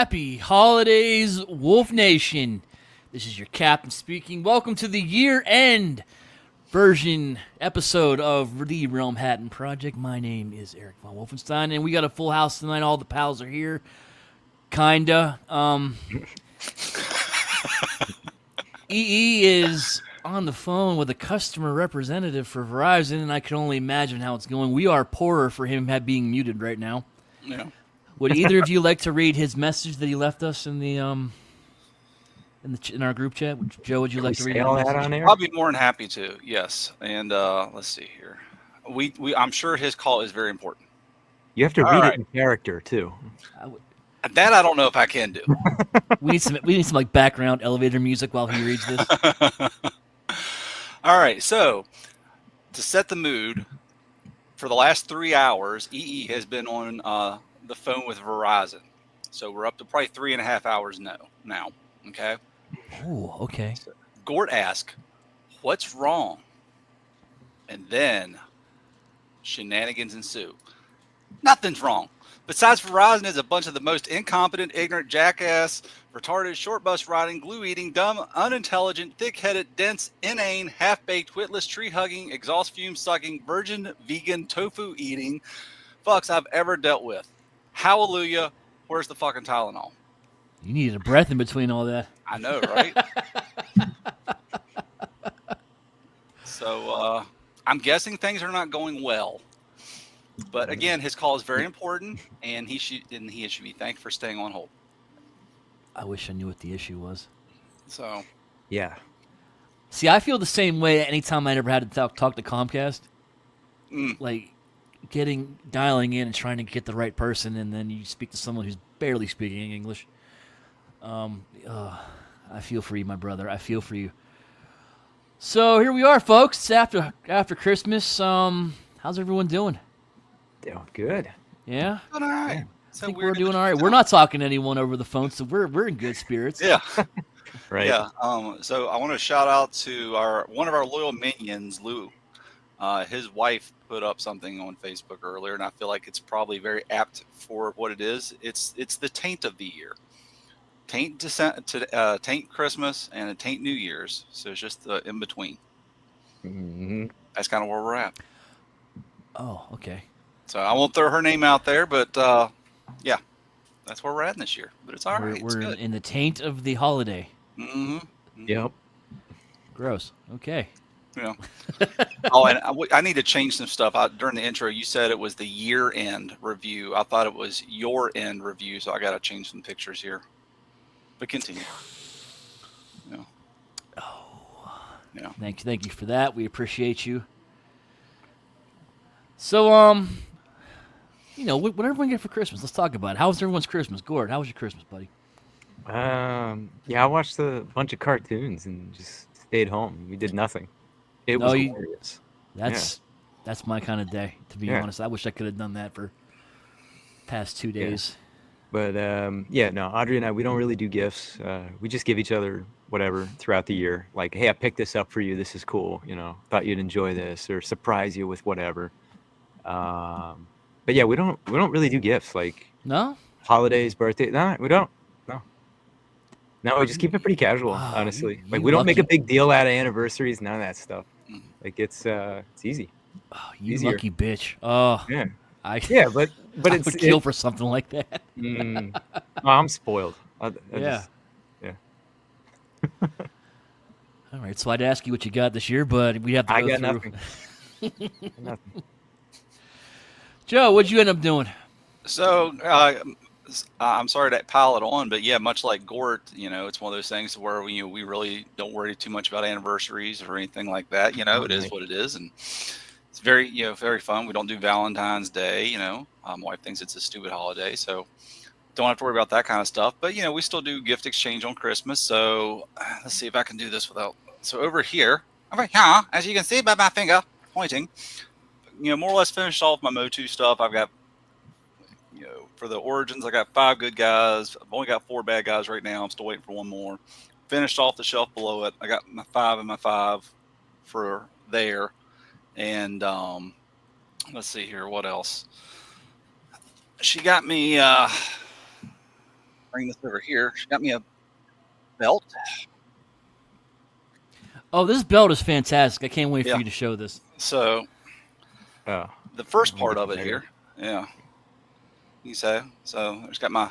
Happy holidays, Wolf Nation. This is your captain speaking. Welcome to the year-end version episode of the Realmhattan Project. My name is Eric von Wolfenstein, and we got a full house tonight. All the pals are here. Kinda. EE is on the phone with a customer representative for Verizon, and I can only imagine how it's going. We are poorer for him being muted right now. Yeah. Would either of you like to read his message that he left us in the in our group chat? Joe, would you like to read all his that message? on air? I'll be more than happy to. Yes. And let's see here. I'm sure his call is very important. You have to All read right. it in character too. That I don't know if I can do. We need some like background elevator music while he reads this. All right. So to set the mood, for the last 3 hours, EE has been on the phone with Verizon. So we're up to probably 3.5 hours now. Okay. Oh, okay. So Gort asked, "What's wrong?" And then shenanigans ensue. Nothing's wrong. Besides, Verizon is a bunch of the most incompetent, ignorant, jackass, retarded, short bus riding, glue eating, dumb, unintelligent, thick-headed, dense, inane, half-baked, witless, tree-hugging, exhaust fume sucking, virgin, vegan, tofu eating fucks I've ever dealt with. Hallelujah. Where's the fucking Tylenol? You needed a breath in between all that. I know, right? So I'm guessing things are not going well. But again, his call is very important, and he should be thanked for staying on hold. I wish I knew what the issue was. So Yeah. See, I feel the same way anytime I ever had to talk to Comcast. Like dialing in and trying to get the right person, and then you speak to someone who's barely speaking English. I feel for you, my brother. I feel for you. So here we are, folks. It's after Christmas. How's everyone doing? Doing good. Yeah, all right. I So think we're doing all right. We're not talking to anyone over the phone, so we're in good spirits. Yeah. Right. Yeah. So I want to shout out to one of our loyal minions, Lou. His wife put up something on Facebook earlier, and I feel like it's probably very apt for what it is. It's the taint of the year. Taint taint Christmas and a taint New Year's. So it's just in between. Mm-hmm. That's kind of where we're at. Oh, okay. So I won't throw her name out there, but yeah, that's where we're at this year. But it's all right. It's We're good. in the taint of the holiday. Mm-hmm. Yep. Gross. Okay. Yeah. Oh, and I need to change some stuff. During the intro, you said it was the year-end review. I thought it was your end review, so I got to change some pictures here. But continue. Yeah. Oh. Yeah. Thank you for that. We appreciate you. So, what everyone get for Christmas? Let's talk about it. How was everyone's Christmas? Gord, how was your Christmas, buddy? Yeah, I watched a bunch of cartoons and just stayed home. We did nothing. It was glorious. That's my kind of day, to be honest. I wish I could have done that for past 2 days. But no, Audrey and I, we don't really do gifts. We just give each other whatever throughout the year. Like, hey, I picked this up for you. This is cool. Thought you'd enjoy this, or surprise you with whatever. But yeah, we don't really do gifts like No? holidays, birthday. No, we don't. No, we just keep it pretty casual, honestly. you Like, we don't make a lucky- big deal out of anniversaries, none of that stuff. Like, it's easy. Oh, you Easier. lucky bitch. Oh, Yeah. yeah, but I it's would kill for something like that. Oh, I'm spoiled. Yeah. Yeah. All right, so I'd ask you what you got this year, but we have to I go got through. nothing. Joe, what'd you end up doing? So I'm sorry to pile it on, but yeah, much like Gort, it's one of those things where we really don't worry too much about anniversaries or anything like that. It is what it is, and it's very very fun. We don't do Valentine's Day. My wife thinks it's a stupid holiday, so don't have to worry about that kind of stuff. But we still do gift exchange on Christmas. So let's see if I can do this without. So over here, as you can see by my finger pointing, more or less finished off my Motu stuff. I've got. For the Origins, I got 5 good guys. I've only got 4 bad guys right now. I'm still waiting for one more. Finished off the shelf below it. I got my 5 and my 5 for there. And let's see here. What else? She got me bring this over here. She got me a belt. Oh, this belt is fantastic. I can't wait Yeah. for you to show this. So Oh, the first let me part get of the it photo. here, yeah. You say so. It's got my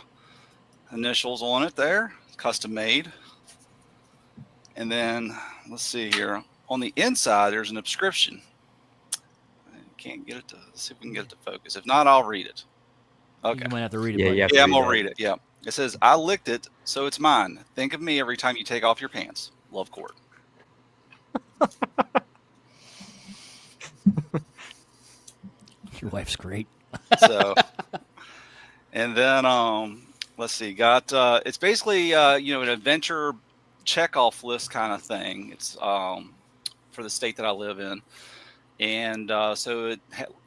initials on it there, custom made. And then let's see here. On the inside, there's an inscription. I can't get it to see if we can get it to focus. If not, I'll read it. Okay. You might have to read it, Yeah, buddy. you have to Yeah, I'm read gonna that. read it. Yeah. It says, "I licked it, so it's mine. Think of me every time you take off your pants. Love, Court." Your wife's great. So, and then let's see. Got it's basically an adventure checkoff list kind of thing. It's for the state that I live in. And so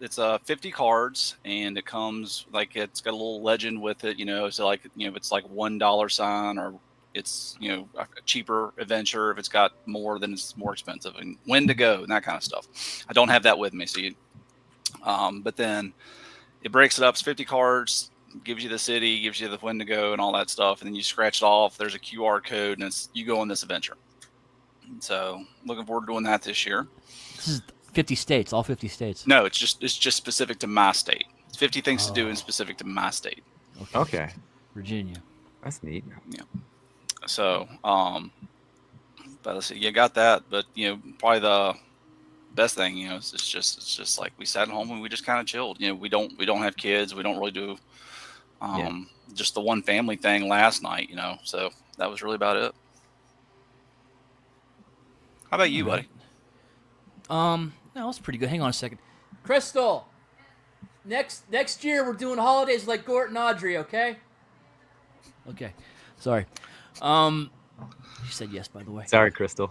it's 50 cards, and it comes like it's got a little legend with it, so like it's like $1 sign, or it's a cheaper adventure. If it's got more, then it's more expensive, and when to go and that kind of stuff. I don't have that with me, so but then it breaks it up. It's 50 cards, gives you the city, gives you the when to go and all that stuff, and then you scratch it off. There's a QR code, and you go on this adventure. So looking forward to doing that this year. This is 50 states, all 50 states. No, it's just specific to my state. It's 50 things to do and specific to my state. Okay, Virginia. that's neat. Yeah. So, but let's see, you got that. But probably the best thing, it's just like we sat at home and we just kind of chilled. We don't have kids. We don't really do just the one family thing last night. So that was really about it. How about you, buddy? No, it's pretty good. Hang on a second. Crystal, next year we're doing holidays like Gort and Audrey, okay? Okay. Sorry. She said yes, by the way. Sorry, Crystal.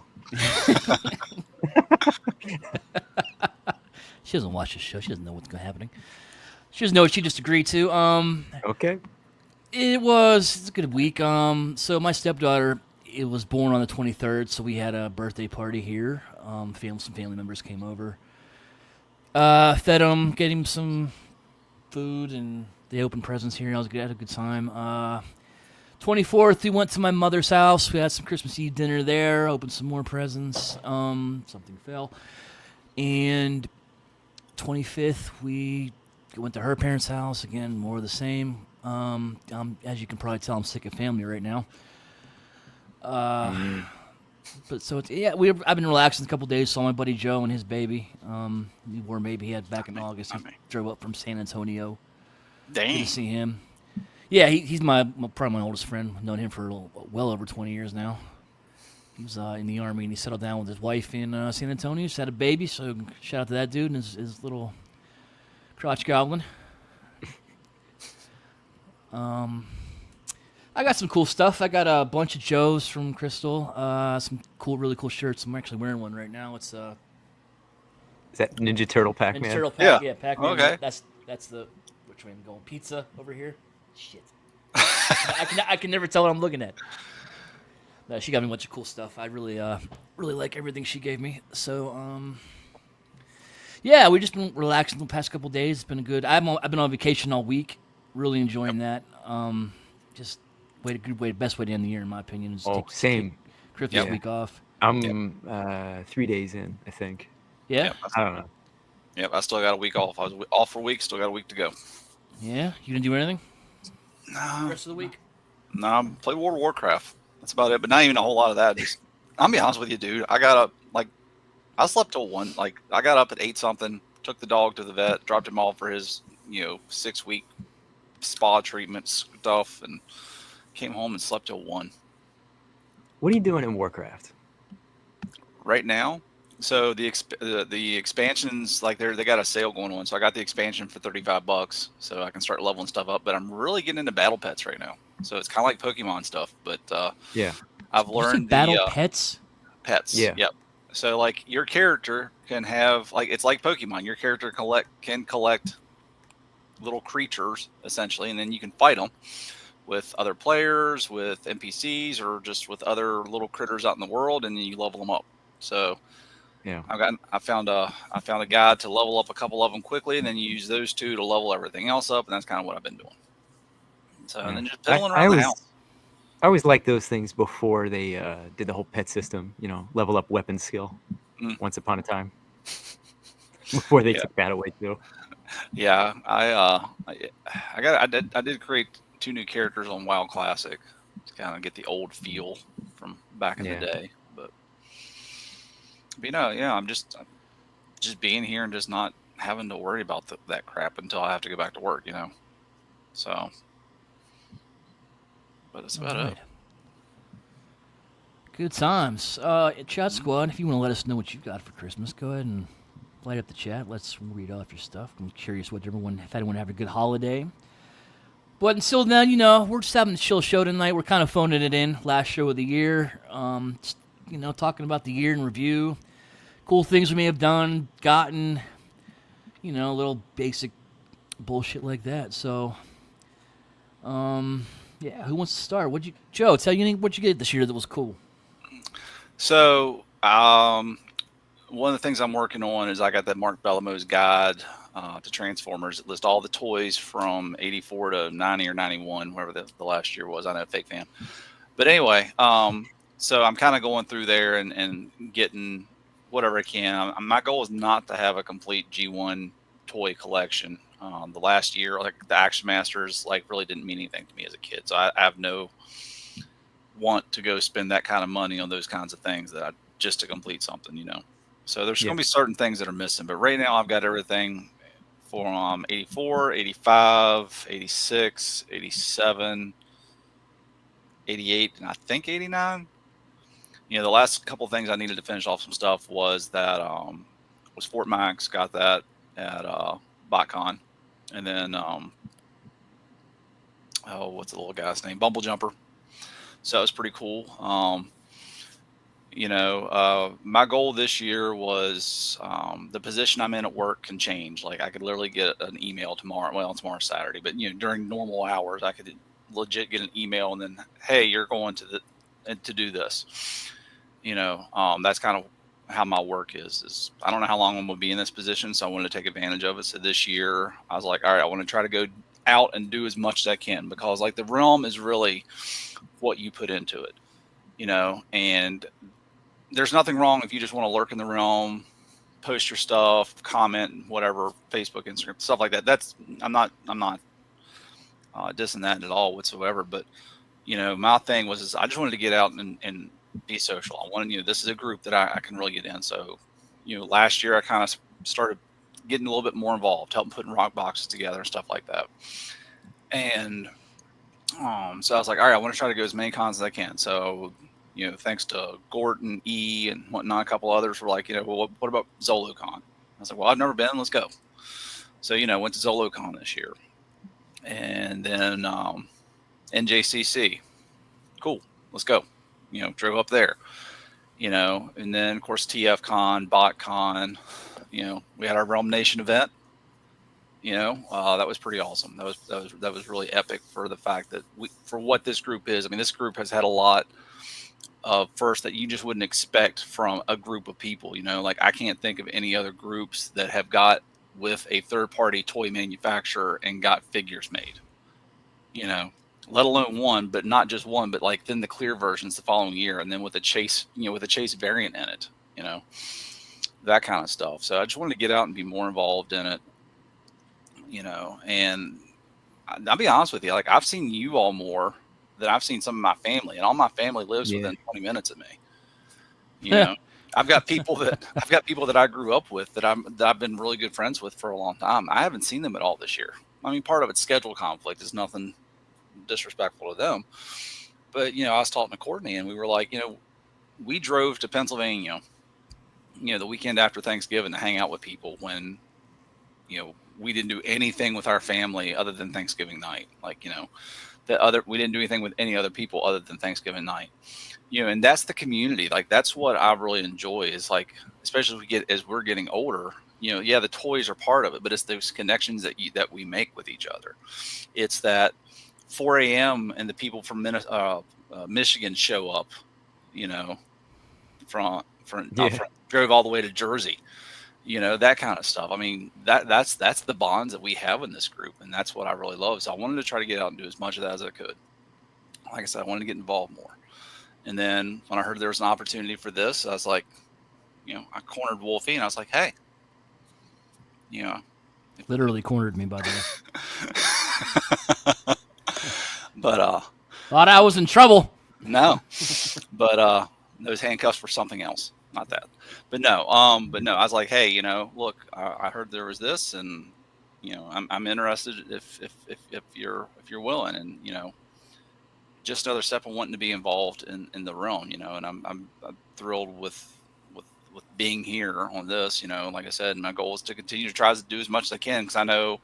She doesn't watch the show. She doesn't know what's happening. She doesn't know what she just agreed to. Okay. It's a good week. So my stepdaughter, it was born on the 23rd, so we had a birthday party here. Some family members came over. Fed them, gave him some food, and they opened presents here. I had a good time. 24th, we went to my mother's house. We had some Christmas Eve dinner there. Opened some more presents. Something fell, and 25th, we went to her parents' house again. More of the same. As you can probably tell, I'm sick of family right now. But so it's I've been relaxing a couple days. Saw my buddy Joe and his baby. The warm baby he had back in August. He drove up from San Antonio. Dang. Good to see him. Yeah, he's probably my oldest friend. I've known him for well over 20 years now. He was in the Army, and he settled down with his wife in San Antonio. Just had a baby, so shout out to that dude and his little crotch goblin. I got some cool stuff. I got a bunch of Joes from Crystal. Some really cool shirts. I'm actually wearing one right now. It's Is that Ninja Turtle Pac-Man? Ninja Turtle Pac. Yeah. Yeah, Pac-Man. Okay. That's the which way I'm going. Pizza over here. Shit. I can never tell what I'm looking at. No, she got me a bunch of cool stuff. I really like everything she gave me. So yeah, we just been relaxing the past couple days. It's been good. I've been on vacation all week. Really enjoying that. Just best way to end the year, in my opinion. Is Same. Take Christmas Yeah. week off. I'm 3 days in, I think. Yeah. Yep. I don't know. Yep, I still got a week off. I was off for a week. Still got a week to go. Yeah. You didn't do anything the No, rest of the week? play World of Warcraft. That's about it. But not even a whole lot of that. Just, I'll be honest with you, dude. I got up I slept till 1. I got up at 8 something. Took the dog to the vet. Dropped him off for his 6-week spa treatment stuff, and came home and slept till 1. What are you doing in Warcraft? Right now. So the expansions, they got a sale going on. So I got the expansion for $35, so I can start leveling stuff up. But I'm really getting into battle pets right now. So it's kind of like Pokemon stuff. But Yeah. I've Did you say learned battle the pets. pets. Yeah. Yep. So your character can have it's like Pokemon. Your character can collect little creatures essentially, and then you can fight them with other players, with NPCs, or just with other little critters out in the world, and then you level them up. So Yeah. I found a guide to level up a couple of them quickly, and then you use those two to level everything else up, and that's kind of what I've been doing. So and then just piddling around the house. I always liked those things before they did the whole pet system. Level up weapon skill. Mm. Once upon a time, before they Yeah, took that away too. yeah. I did create 2 new characters on WoW Classic to kind of get the old feel from back in the Yeah. day. But yeah, I'm just being here and just not having to worry about that crap until I have to go back to work. So, but that's All about it. right. Good times. Chat Mhm. squad, if you want to let us know what you got for Christmas, go ahead and light up the chat. Let's read off your stuff. I'm curious if anyone had a good holiday. But until then, we're just having a chill show tonight. We're kind of phoning it in. Last show of the year. Just, talking about the year in review. Cool things we may have done, gotten, little basic bullshit like that. So, yeah, who wants to start? Joe, tell you what you get this year that was cool. So, one of the things I'm working on is I got that Mark Bellamo's guide to Transformers. It lists all the toys from 84 to 90 or 91, whatever the last year was. I know, fake fan. But anyway, so I'm kind of going through there and getting whatever I can. My goal is not to have a complete G1 toy collection. The last year, like the Action Masters, like really didn't mean anything to me as a kid. So I have no want to go spend that kind of money on those kinds of things just to complete something. So there's Yeah. going to be certain things that are missing, but right now I've got everything from 84, 85, 86, 87, 88, and I think 89. The last couple of things I needed to finish off some stuff was that was Fort Max, got that at BotCon, and then what's the little guy's name? Bumble Jumper. So that was pretty cool. My goal this year was the position I'm in at work can change. Like I could literally get an email tomorrow. Well, tomorrow's Saturday, but during normal hours, I could legit get an email and then, hey, you're going to do this. That's kind of how my work is I don't know how long I'm going to be in this position, so I wanted to take advantage of it. So this year I was like, all right, I want to try to go out and do as much as I can, because like the realm is really what you put into it, and there's nothing wrong if you just want to lurk in the realm, post your stuff, comment, whatever, Facebook, Instagram, stuff like that. I'm not dissing that at all whatsoever. But my thing was I just wanted to get out and be social. I wanted, this is a group that I can really get in. So, last year I kind of started getting a little bit more involved, helping putting rock boxes together and stuff like that. And so I was like, all right, I want to try to go as many cons as I can. So, thanks to Gordon, E, and whatnot, a couple others were like, well, what about ZoloCon? I was like, well, I've never been. Let's go. So, went to ZoloCon this year. And then NJCC. Cool. Let's go. Drove up there. And then, of course, TFCon, BotCon. We had our Realm Nation event. That was pretty awesome. That was really epic for the fact that for what this group is. I mean, this group has had a lot of first that you just wouldn't expect from a group of people. Like I can't think of any other groups that have got with a third-party toy manufacturer and got figures made. Let alone one, but not just one, but like then the clear versions the following year, and then with a chase, with a chase variant in it. That kind of stuff. So I just wanted to get out and be more involved in it. And I'll be honest with you, like I've seen you all more than I've seen some of my family, and all my family lives Yeah. within 20 minutes of me. I've got people that I grew up with that I've been really good friends with for a long time. I haven't seen them at all this year. I mean, part of it's schedule conflict. Is nothing disrespectful to them, but I was talking to Courtney, and we were like, we drove to Pennsylvania, the weekend after Thanksgiving to hang out with people when, we didn't do anything with our family other than Thanksgiving night. Like, we didn't do anything with any other people other than Thanksgiving night. And that's the community. Like, that's what I really enjoy is like, especially as we're getting older, yeah, the toys are part of it, but it's those connections that we make with each other. It's that 4 a.m. and the people from Michigan show up, from Yeah. drove all the way to Jersey, that kind of stuff. I mean, that's the bonds that we have in this group, and that's what I really love. So I wanted to try to get out and do as much of that as I could. like I said, I wanted to get involved more. And then when I heard there was an opportunity for this, I was like, I cornered Wolfie, and I was like, hey, you know, Literally cornered me, by the way. but Thought I was in trouble. no, but those handcuffs were something else, not that. But no, I was like, hey, look, I heard there was this, and I'm interested if you're willing, and just another step of wanting to be involved in the realm, and I'm thrilled with with being here on this, like I said, my goal is to continue to try to do as much as I can, because I know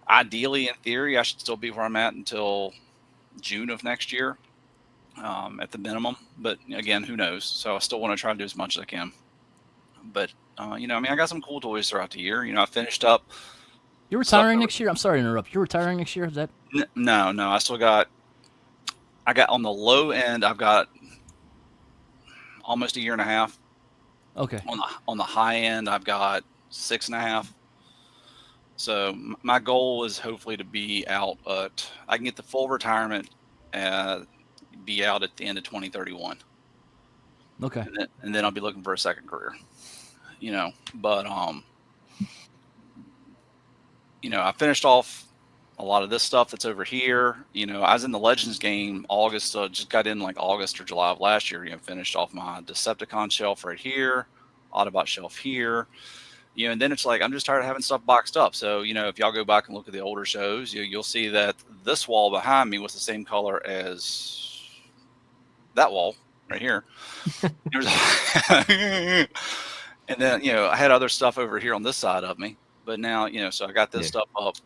ideally, in theory, I should still be where I'm at until June of next year, at the minimum. But again, who knows? So I still want to try to do as much as I can. But I mean, I got some cool toys throughout the year. I finished up You're stuff. retiring next year? I'm sorry to interrupt. You're retiring next year? Is that? No. I still got. I got on the low end. I've got almost a year and a half. Okay. On the high end, I've got 6.5. So my goal is hopefully to be out at. I can get the full retirement. Be out at the end of 2031. Okay. And then I'll be looking for a second career. But I finished off a lot of this stuff that's over here. I was in the Legends game August, just got in like August or July of last year. Finished off my Decepticon shelf right here, Autobot shelf here. And then it's like I'm just tired of having stuff boxed up. So if y'all go back and look at the older shows, you'll see that this wall behind me was the same color as that wall right here. And then I had other stuff over here on this side of me, but now so I got this stuff up,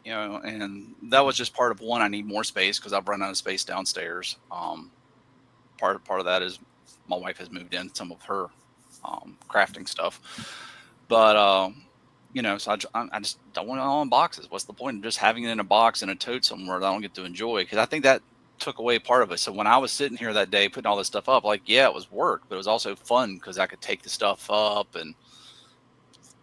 and that was just part of one. I need more space because I've run out of space downstairs. Part of that is my wife has moved in some of her crafting stuff, but so I just don't want it all in boxes. What's the point of just having it in a box in a tote somewhere that I don't get to enjoy? Because I think that took away part of it. So when I was sitting here that day putting all this stuff up, like, yeah, it was work, but it was also fun because I could take the stuff up and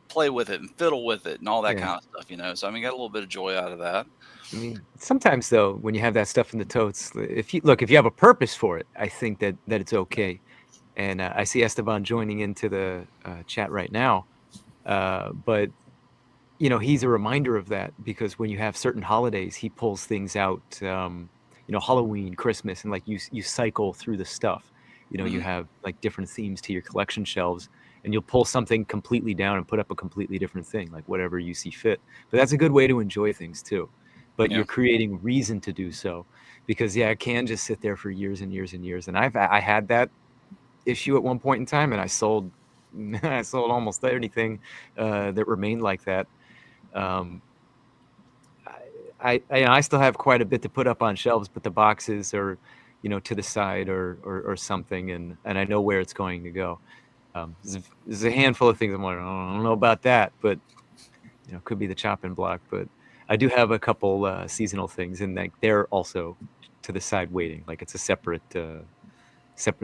play with it and fiddle with it and all that kind of stuff, So I mean, got a little bit of joy out of that. I mean, sometimes though, when you have that stuff in the totes, if you have a purpose for it, I think that it's okay. And I see Esteban joining into the chat right now, but he's a reminder of that, because when you have certain holidays, he pulls things out. Halloween, Christmas, and like you cycle through the stuff. You have like different themes to your collection shelves, and you'll pull something completely down and put up a completely different thing, like whatever you see fit. But that's a good way to enjoy things too. But you're creating reason to do so, because it can just sit there for years and years and years. And I had that issue at one point in time, and I sold almost anything that remained like that. I still have quite a bit to put up on shelves, but the boxes are, to the side or something, and I know where it's going to go. There's a handful of things I'm like, I don't know about that, but it could be the chopping block. But I do have a couple seasonal things, and like they're also to the side waiting, like it's a separate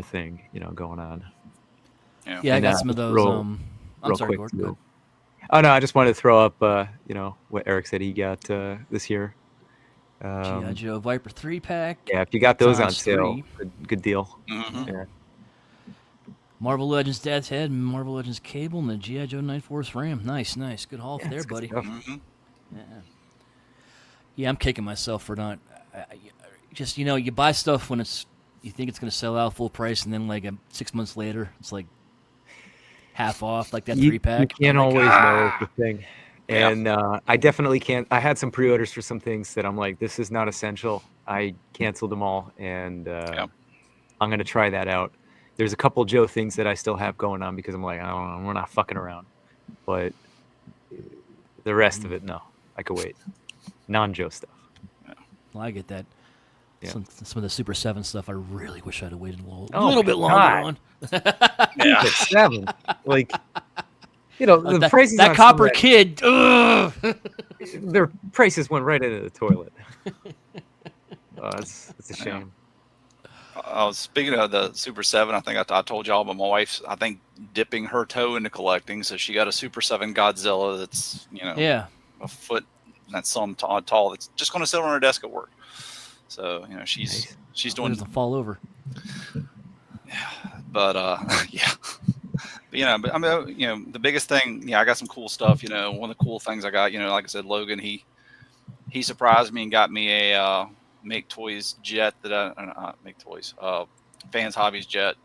thing, going on. Yeah, I got some of those. I'm sorry, Gordon. Oh no, I just wanted to throw up, what Eric said he got this year. G.I. Joe Viper 3-pack. Yeah, if you got those on sale, good deal. Mm-hmm. Yeah. Marvel Legends Dad's Head, Marvel Legends Cable, and the G.I. Joe Night Force Ram. Nice. Good haul for there, buddy. Mm-hmm. Yeah, I'm kicking myself for not. Just you buy stuff when you think it's going to sell out full price, and then like 6 months later, it's like half off, like that 3-pack. You can't always know the thing. And I definitely can't. I had some pre-orders for some things that I'm like, this is not essential. I canceled them all, and I'm going to try that out. There's a couple Joe things that I still have going on, because I'm like, I don't know, we're not fucking around. But the rest of it, no. I could wait. Non-Joe stuff. Well, I get that. Yeah. Some of the Super 7 stuff, I really wish I'd have waited a little bit longer on. Yeah. 7. Like, the prices. That Copper Kid. Their prices went right into the toilet. It's a shame. Speaking of the Super 7, I think I told y'all, but my wife's, I think, dipping her toe into collecting. So she got a Super 7 Godzilla that's, a foot, and that's some tall. That's just going to sit on her desk at work. So she's Nice. she's It doing. doesn't fall over. But yeah. But I mean, the biggest thing, I got some cool stuff. One of the cool things I got, like I said, Logan, he surprised me and got me a Make Toys jet that Make Toys, Fans Hobbies jet,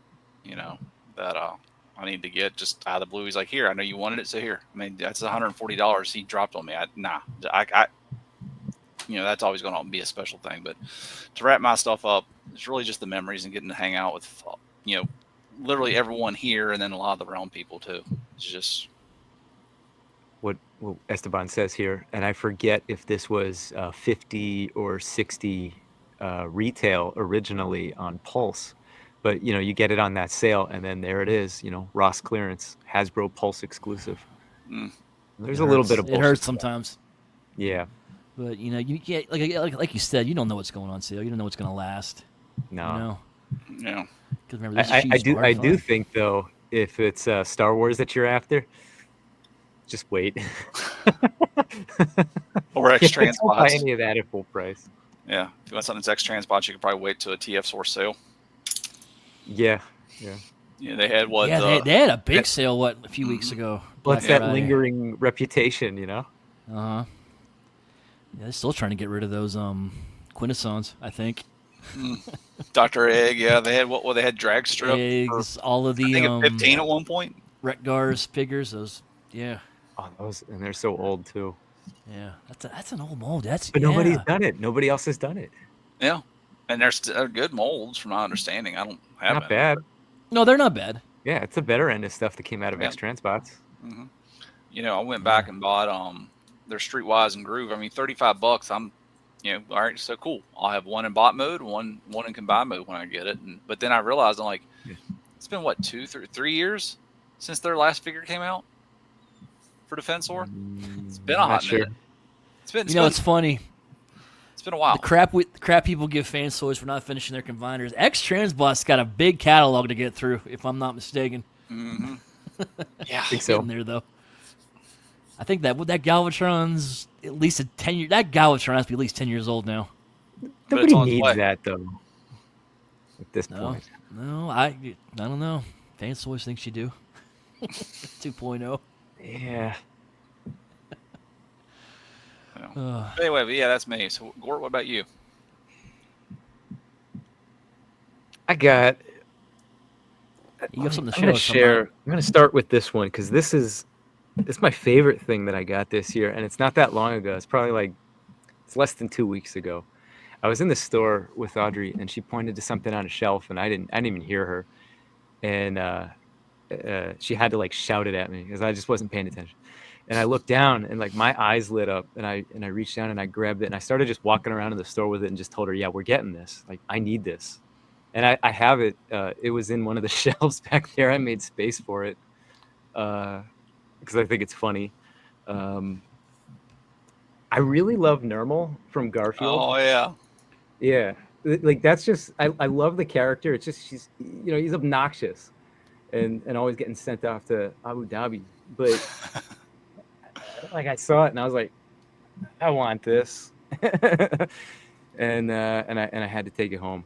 that I need to get just out of the blue. He's like, here, I know you wanted it, so here. I mean, that's $140 he dropped on me. That's always going to be a special thing. But to wrap my stuff up, it's really just the memories and getting to hang out with, literally everyone here, and then a lot of the realm people too. It's just What Esteban says here, and I forget if this was 50 or 60 retail originally on Pulse, but you get it on that sale, and then there it is, Ross clearance, Hasbro Pulse exclusive. There's a little bit of It bullshit hurts stuff. sometimes. Yeah. But you get like you said, you don't know what's going on sale. You don't know what's going to last. No. yeah. Because remember, this I huge do hard I to do find. think though, if it's Star Wars that you're after, just wait. Or X Don't buy Transpots. any of that at full price. Yeah, if you want something that's X Transpots, you could probably wait till a TF Source sale. Yeah. Yeah, they had what? Yeah, they had a big sale a few weeks ago. What's Black that Friday. lingering reputation, Yeah, they're still trying to get rid of those Quintessons, I think. Dr. Egg. Yeah, they had what? Well, they had drag strip. Eggs, all of the I think at 15 at one point. Rekgar's figures. Those, yeah, Oh, those, and they're so old too. yeah. That's an old mold. But nobody's done it. Nobody else has done it. Yeah, and they're good molds from my understanding. I don't have Not any. bad. No, they're not bad. Yeah, it's the better end of stuff that came out of Yeah. X Transpots. I went back and bought their Streetwise and Groove. I mean, $35. I'm, all right, so cool. I'll have one in bot mode, one in combine mode when I get it. But then I realized I'm like, it's been what 3 years since their last figure came out for Defensor. It's been a hot minute. It's been. It's funny. It's been a while. The crap people give fan toys for not finishing their combiners. X Transbot's got a big catalog to get through, if I'm not mistaken. Mm-hmm. Yeah, I think so. In there though. I think that Galvatron's at least 10 years. That Galvatron has to be at least 10 years old now. Nobody on its needs way. that though. At this No, point. no, I don't know. Fan toys thinks you do. 2.0. Yeah. Anyway, but yeah, that's me. So, Gort, what about you? I got. You got something to I'm gonna show us. share. I'm gonna start with this one because it's my favorite thing that I got this year, and it's not that long ago. It's probably it's less than 2 weeks ago. I was in the store with Audrey, and she pointed to something on a shelf, and I didn't even hear her, and she had to shout it at me because I just wasn't paying attention. And I looked down, and my eyes lit up, and I reached down and I grabbed it, and I started just walking around in the store with it, and just told her, "Yeah, we're getting this. I need this." And I have it. It was in one of the shelves back there. I made space for it because I think it's funny. I really love Nermal from Garfield. Oh yeah. Yeah, that's just I love the character. It's just he's obnoxious, and always getting sent off to Abu Dhabi. But I saw it and I was like, I want this, and I had to take it home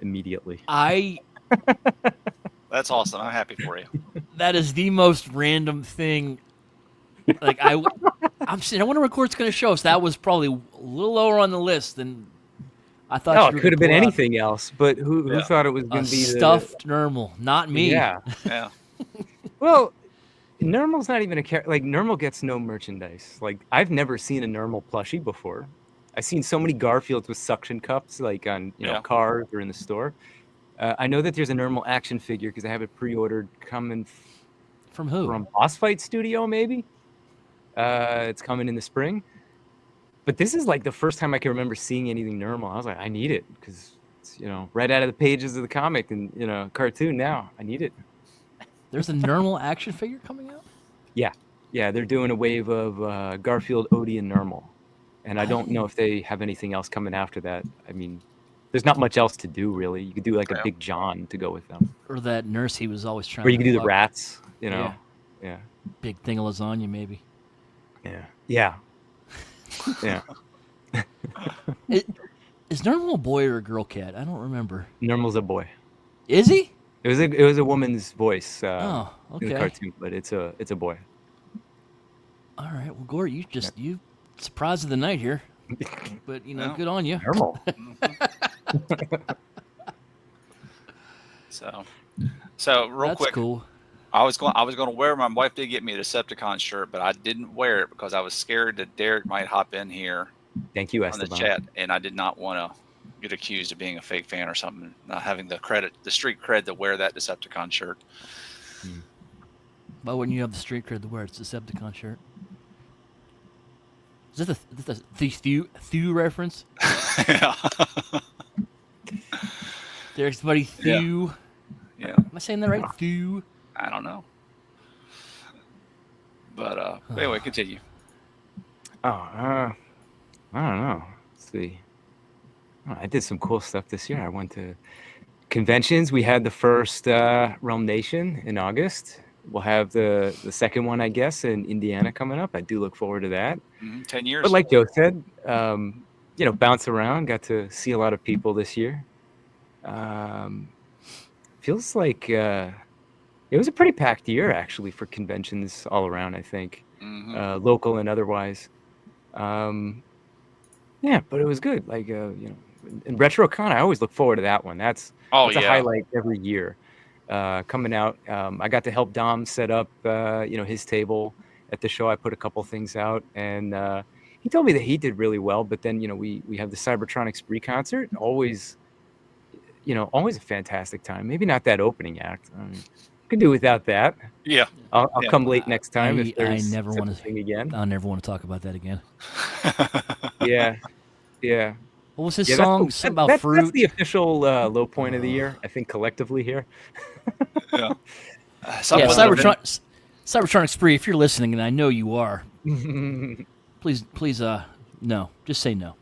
immediately. That's awesome. I'm happy for you. That is the most random thing. I'm saying, I wonder what Court's going to show us. That was probably a little lower on the list than I thought. No, it could have been anything else, but who thought it was going to be stuffed Nermal? Not me. Yeah. Yeah. Well, Nermal's not even a character. Nermal gets no merchandise. I've never seen a Nermal plushie before. I've seen so many Garfields with suction cups, on cars or in the store. I know that there's a Nermal action figure because I have it pre-ordered coming from who? From Boss Fight Studio, maybe. It's coming in the spring. But this is the first time I can remember seeing anything Nermal. I was like, I need it because it's right out of the pages of the comic and cartoon now. I need it. There's a Nermal action figure coming out? Yeah, they're doing a wave of Garfield, Odie, and Nermal. And I don't know if they have anything else coming after that. I mean, there's not much else to do, really. You could do a Big John to go with them. Or that nurse he was always trying to Or you to could do fuck. the rats, Yeah. Yeah. Big thing of lasagna, maybe. Yeah. Is Normal a boy or a girl cat? I don't remember. Normal's a boy. Is he? It was a woman's voice in the Okay. cartoon, but it's a boy. All right. Well, Gort, you surprise of the night here. But Yeah. good on you. Normal. So real That's quick, cool. I was going to wear. My wife did get me a Decepticon shirt, but I didn't wear it because I was scared that Derek might hop in here Thank you, on the Esteban. chat, and I did not want to get accused of being a fake fan or something, not having the street cred to wear that Decepticon shirt. Why wouldn't you have the street cred to wear its Decepticon shirt? Is that the Thew reference? Yeah. Derek's buddy Thew. Yeah. Am I saying that right? Thew. I don't know. But anyway, continue. Oh, I don't know. Let's see. Oh, I did some cool stuff this year. I went to conventions. We had the first Realm Nation in August. We'll have the second one, I guess, in Indiana coming up. I do look forward to that. 10 years. But like Joe said, bounce around. Got to see a lot of people this year. Feels like it was a pretty packed year, actually, for conventions all around, I think. Local and otherwise. Yeah, but it was good. Like, in RetroCon, I always look forward to that one. That's a highlight every year. Coming out, I got to help Dom set up, his table at the show. I put a couple things out, and he told me that he did really well. But then, we have the Cybertronic Spree concert. Always a fantastic time. Maybe not that opening act. Could do without that. Yeah. I'll come late next time if I there's never want to sing again. I'll never want to talk about that again. Yeah. What was his song? Something about fruit. That's the official low point of the year, I think, collectively here. Yeah. Cybertronic Spree, if you're listening, and I know you are, please, no. Just say no.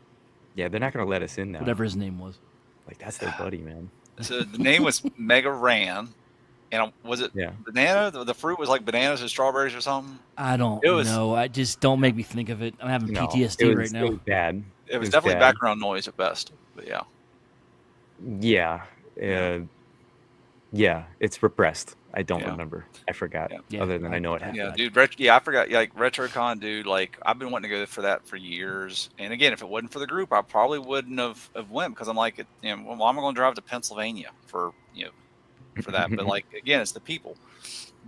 Yeah, they're not going to let us in now. Whatever his name was. Like, that's their buddy, man. So the name was Mega Ran. And was it banana? The fruit was like bananas and strawberries or something? I don't know. I just don't make me think of it. I'm having PTSD right now. It was bad. It was definitely bad. Background noise at best. But yeah. Yeah, it's repressed. I don't remember. I forgot. Yeah. Other than I know it happened. Yeah, dude. I forgot. Like RetroCon, dude. Like I've been wanting to go for that for years. And again, if it wasn't for the group, I probably wouldn't have went because I'm like, I'm going to drive to Pennsylvania for that. But like again, it's the people.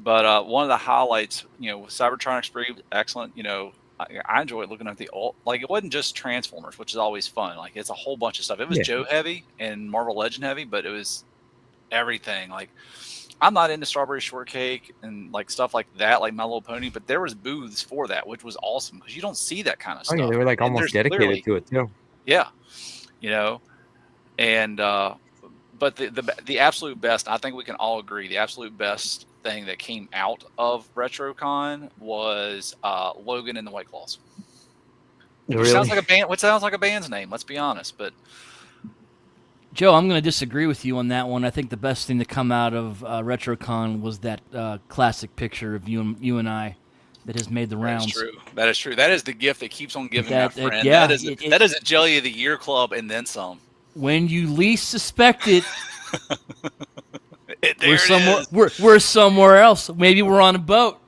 But one of the highlights, Cybertronic Spree, excellent. I enjoyed looking at the like it wasn't just Transformers, which is always fun. Like it's a whole bunch of stuff. It was Joe heavy and Marvel Legend heavy, but it was everything. Like I'm not into Strawberry Shortcake and like stuff like that, like My Little Pony, but there was booths for that, which was awesome because you don't see that kind of stuff. Yeah, they were like almost dedicated to it too. Yeah, and but the absolute best, I think we can all agree, the absolute best thing that came out of RetroCon was Logan and the White Claws. Which sounds like a band. What sounds like a band's name? Let's be honest, but. Joe, I'm going to disagree with you on that one. I think the best thing to come out of RetroCon was that classic picture of you and I that has made the rounds. That is true. That is the gift that keeps on giving, my friend. Yeah, that is a Jelly of the Year club and then some. When you least suspect it, we're somewhere else. Maybe we're on a boat.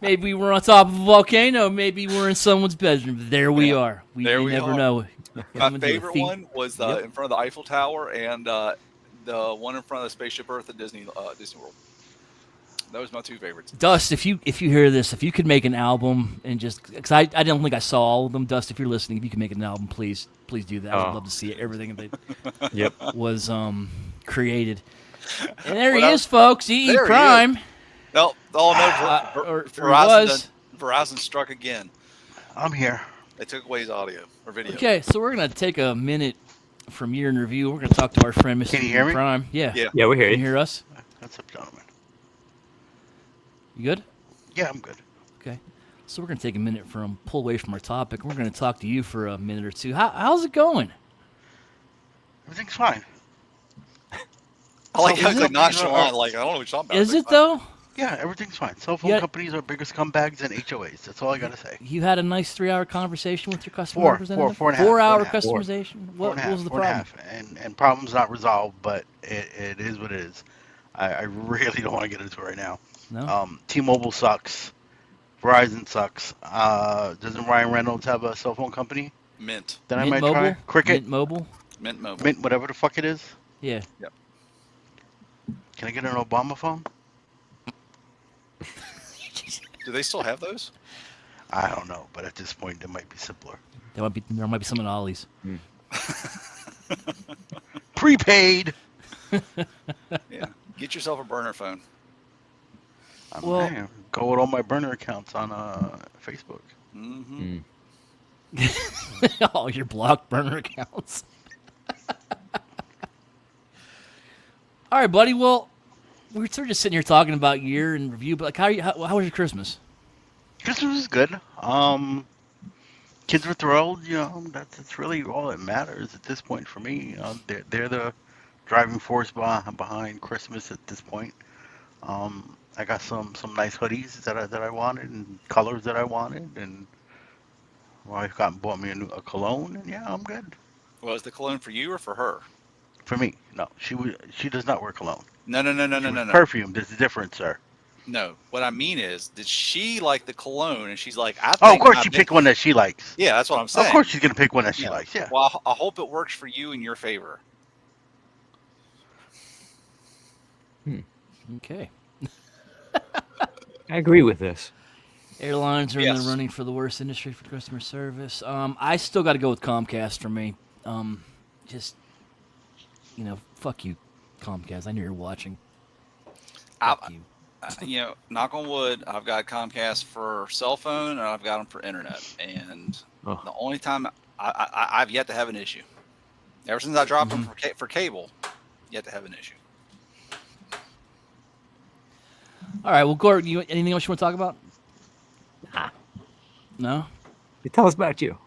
Maybe we're on top of a volcano. Maybe we're in someone's bedroom. There we are. We never know. My favorite one was in front of the Eiffel Tower and the one in front of the Spaceship Earth at Disney World. Those my two favorites. Dust, if you hear this, if you could make an album and just because I don't think I saw all of them. Dust, if you're listening, if you could make an album, please do that. I'd love to see everything that was created. And there he is, folks. EE Prime. No, Verizon struck again. I'm here. They took away his audio or video. Okay, so we're gonna take a minute from year in review. We're gonna talk to our friend Mr. Can you hear me? Prime. Yeah, we hear you. Can you hear us? What's up, gentlemen? You good? Yeah, I'm good. Okay, so we're gonna take a minute pull away from our topic. We're gonna talk to you for a minute or two. How's it going? Everything's fine. I like how it's like nonchalant. Like I don't know what you're talking about. Is it though? Yeah, everything's fine. Cell phone Yeah. companies are bigger scumbags than HOAs. That's all I gotta say. You had a nice 3-hour conversation with your customer representative. Four and a half, 4-hour 4.5. customization. What was the Four and a problem? half, and problem's not resolved, but it is what it is. I really don't want to get into it right now. No. T-Mobile sucks. Verizon sucks. Doesn't Ryan Reynolds have a cell phone company Mint. that I Mint might Mobile. try? Cricket, Mint Mobile. Mint Mobile. Mint, whatever the fuck it is. Yeah. Yep. Can I get an Obama phone? Do they still have those? I don't know, but at this point, it might be simpler. There might be some in Ollie's. Prepaid. Yeah. Get yourself a burner phone. Well- Man, go with all my burner accounts on Facebook. Mm-hmm. All your blocked burner accounts. All right, buddy. Well, we're sort of just sitting here talking about year in review, but like, how was your Christmas? Christmas was good. Kids were thrilled. You know, that's really all that matters at this point for me. They're the driving force behind Christmas at this point. I got some nice hoodies that I wanted and colors that I wanted, and my wife bought me a cologne, and yeah, I'm good. Was the cologne for you or for her? For me, no, she does not wear cologne. No. She wears perfume. There's a difference, sir. No. What I mean is, did she like the cologne? And she's like, I think Oh, of course my she big- picked one that she likes. Yeah, that's what I'm saying. Of course she's gonna pick one that she Yeah. likes. Yeah. Well, I hope it works for you in your favor. Okay. I agree with this. Airlines are in Yes. the running for the worst industry for customer service. I still got to go with Comcast for me. Just, fuck you, Comcast. I knew you were watching. Fuck you. Knock on wood, I've got Comcast for cell phone and I've got them for internet. And Oh. the only time I've yet to have an issue. Ever since I dropped them for cable, yet to have an issue. All right. Well, Gord, anything else you want to talk about? No. Tell us about you.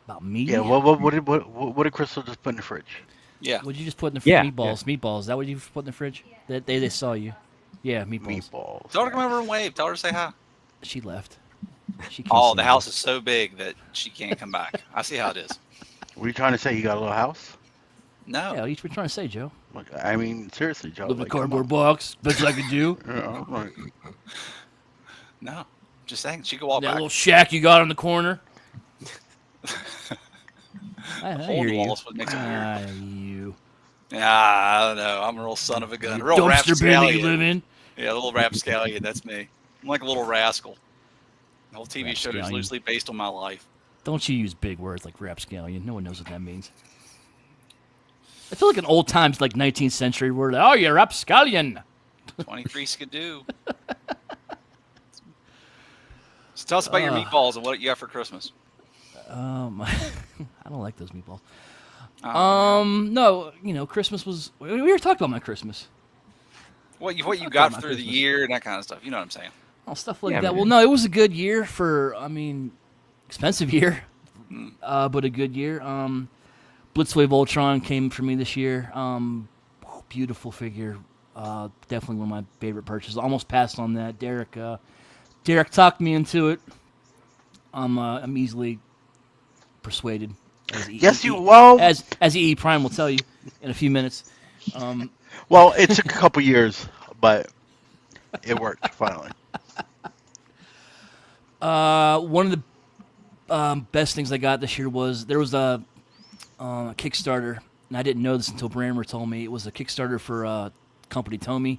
About me? Yeah. What did Crystal just put in the fridge? Yeah. What'd you just put in the Yeah, meatballs? Meatballs. Is that what you put in the fridge? They saw you. Yeah, meatballs. Meatballs. Tell her to come over and wave. Tell her to say hi. She left. She can't Oh, see the me. house is so big that she can't come back. I see how it is. Were you trying to say you got a little house? No. Yeah, what are you trying to say, Joe? Like, I mean, seriously, Joe. Live in a like, come cardboard on. box. Best I could do. Yeah, like, No. Just saying. She could walk That back. little shack you got in the corner. I Hole hear in the you. wall is what makes it weird. You. I don't know. I'm a real son of a gun. Real Dumpster bin that you rapscallion. live in. Yeah, a little rapscallion. That's me. I'm like a little rascal. The whole TV show is Rapscallion. loosely based on my life. Don't you use big words like rapscallion. No one knows what that means. I feel like an old times, like 19th century word. Oh, you're rapscallion. 23 skidoo. So tell us about your meatballs and what you got for Christmas. I don't like those meatballs. Oh, No, Christmas was. We already talked about my Christmas. what you I'll got talk through about the Christmas. year and that kind of stuff. You know what I'm saying? Oh, stuff like Yeah, that. man. Well, no, it was a good year expensive year, but a good year. Blitzwave Ultron came for me this year. Beautiful figure. Definitely one of my favorite purchases. Almost passed on that. Derek talked me into it. I'm easily persuaded. yes, you. Well, As EE Prime will tell you in a few minutes. well, it took a couple years, but it worked finally. One of the best things I got this year was there was a Kickstarter, and I didn't know this until Brammer told me. It was a Kickstarter for company Tomy.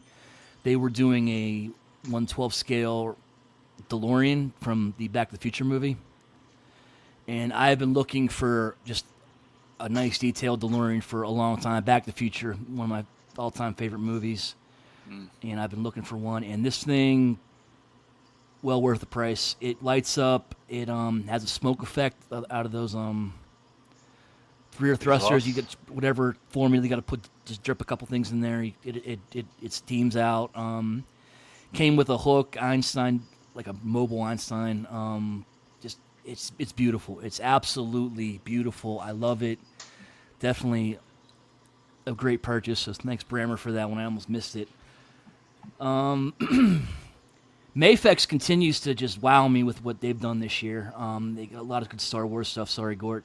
They were doing a 1/12 scale DeLorean from the Back to the Future movie, and I have been looking for just a nice detailed DeLorean for a long time. Back to the Future, one of my all-time favorite movies, and I've been looking for one. And this thing, well worth the price. It lights up. It has a smoke effect out of those rear thrusters. You get whatever formula you got to just drip a couple things in there. It steams out. Came with a hook, Einstein, like a mobile Einstein. Just it's beautiful. It's absolutely beautiful. I love it. Definitely a great purchase. So thanks Brammer for that one. I almost missed it. Mayfex continues to just wow me with what they've done this year. They got a lot of good Star Wars stuff. Sorry, Gort.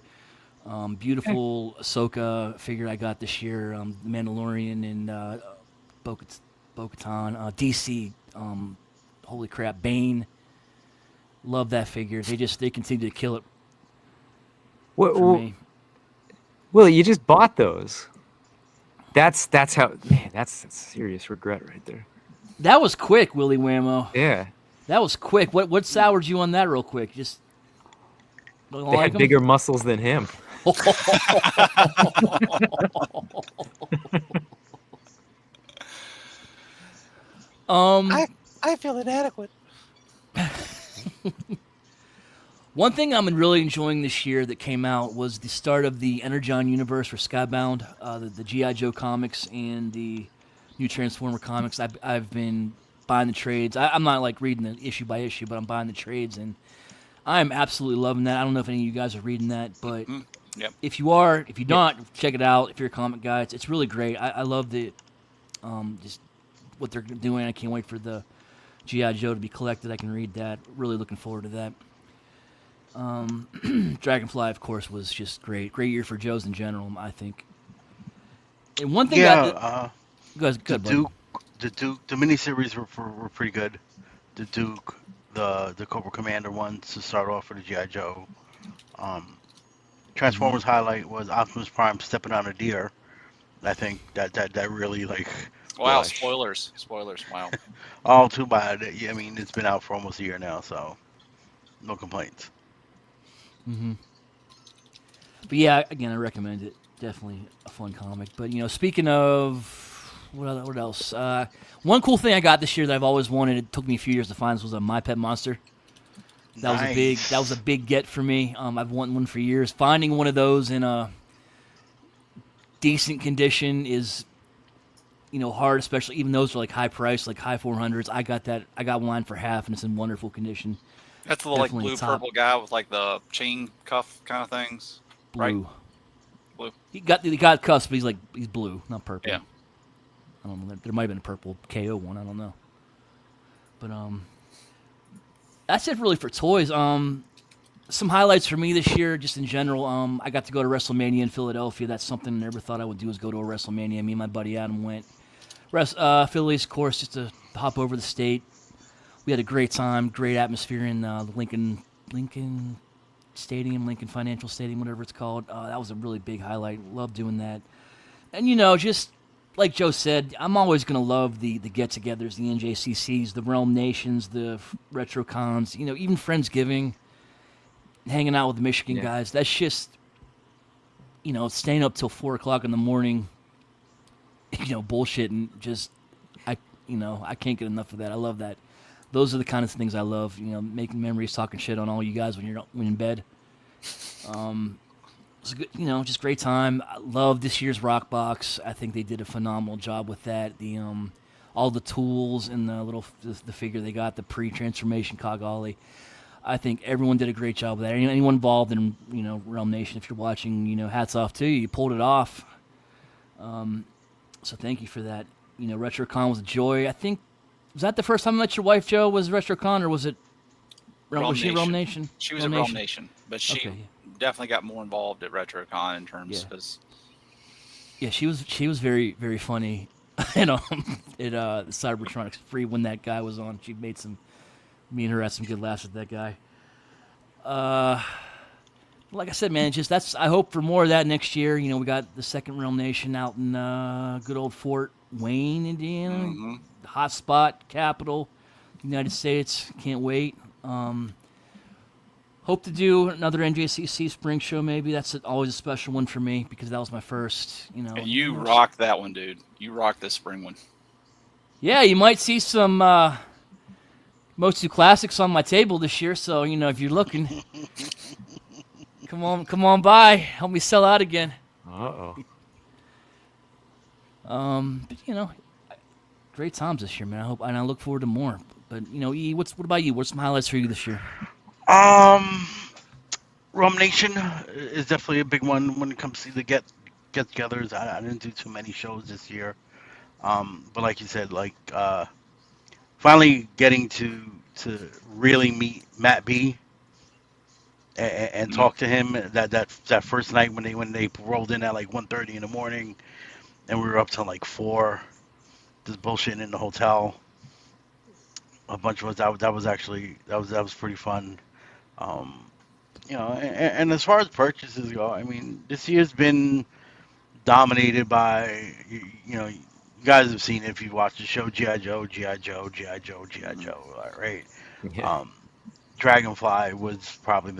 Beautiful Ahsoka figure I got this year. The Mandalorian and Bo-Katan. DC. Holy crap, Bane. Love that figure. They continue to kill it Well, for me. Willie, you just bought those. That's how, man, that's serious regret right there. That was quick, Willie Whammo. Yeah. That was quick. What soured you on that real quick? Just don't They like had 'em? bigger muscles than him. I feel inadequate. One thing I'm really enjoying this year that came out was the start of the Energon universe for Skybound, the G.I. Joe comics and the new Transformer comics. I've been buying the trades. I'm not like reading the issue by issue, but I'm buying the trades, and I'm absolutely loving that. I don't know if any of you guys are reading that, but Yep. if you are, if you don't, check it out. If you're a comic guy, it's really great. I love the just what they're doing. I can't wait for the G.I. Joe to be collected. I can read that. Really looking forward to that. Dragonfly, of course, was just great. Great year for Joes in general, I think. And one thing Yeah, go the ahead, buddy. Duke, the miniseries were pretty good. The Duke, the Cobra Commander ones to start off for the GI Joe. Um, Transformers highlight was Optimus Prime stepping on a deer. I think that really like Wow, Gosh. spoilers. Wow. all too bad. Yeah, I mean, it's been out for almost a year now, so no complaints. But yeah, again, I recommend it. Definitely a fun comic. But speaking of what else? One cool thing I got this year that I've always wanted. It took me a few years to find. This was a My Pet Monster. That was a big get for me. I've wanted one for years. Finding one of those in a decent condition is hard, especially even those are like high price, like high 400s. I got one for half, and it's in wonderful condition. That's the like Definitely blue top. purple guy with like the chain cuff kind of things. Right? Blue. Blue. He got cuffs, but he's blue, not purple. Yeah. I don't know. There might have been a purple KO one. I don't know. But that's it really for toys. Some highlights for me this year, just in general. I got to go to WrestleMania in Philadelphia. That's something I never thought I would do, is go to a WrestleMania. Me and my buddy Adam went. Phillies, of course, just to hop over the state. We had a great time, great atmosphere in the Lincoln Stadium, Lincoln Financial Stadium, whatever it's called. That was a really big highlight. Love doing that. And just like Joe said, I'm always gonna love the get-togethers, the NJCCs, the Realm Nations, the Retro Cons. Even Friendsgiving, hanging out with the Michigan guys. That's just staying up till 4 o'clock in the morning. Bullshit, and just I can't get enough of that. I love that. Those are the kind of things I love. Making memories, talking shit on all you guys when you're in bed. It's a good, just great time. I love this year's Rock Box. I think they did a phenomenal job with that. The all the tools and the figure they got, the pre-transformation Cog Ollie. I think everyone did a great job with that. Anyone involved in Realm Nation, if you're watching, hats off to you. You pulled it off. So thank you for that. RetroCon was a joy. I think, was that the first time I met your wife, Joe? Was RetroCon, or was it? Was she Realm Nation? She was at Realm Nation, but she definitely got more involved at RetroCon in terms because. Yeah, she was very, very funny. At Cybertronics Free when that guy was on. She made me and her had some good laughs with that guy. Like I said, man, I hope for more of that next year. We got the second Realm Nation out in good old Fort Wayne, Indiana, the hot spot capital, United States. Can't wait. Hope to do another NJCC spring show. Maybe that's always a special one for me because that was my first. And you rocked that one, dude. You rocked this spring one. Yeah, you might see some Motu Classics on my table this year. So if you're looking. Come on by. Help me sell out again. Uh-oh. But, great times this year, man. I look forward to more. But E, what about you? What's some highlights for you this year? Rum Nation is definitely a big one when it comes to the get-togethers. I didn't do too many shows this year. But like you said, finally getting to really meet Matt B and Mm, talk to him that first night when they rolled in at like 1:30 in the morning and we were up till like 4 just bullshitting in the hotel, a bunch of us. That was actually that was pretty fun. um and as far as purchases go, I mean, this year's been dominated by you know, you guys have seen it if you've watched the show, GI Joe, GI Joe, GI Joe, GI mm. Joe, right? Yeah. um Dragonfly was probably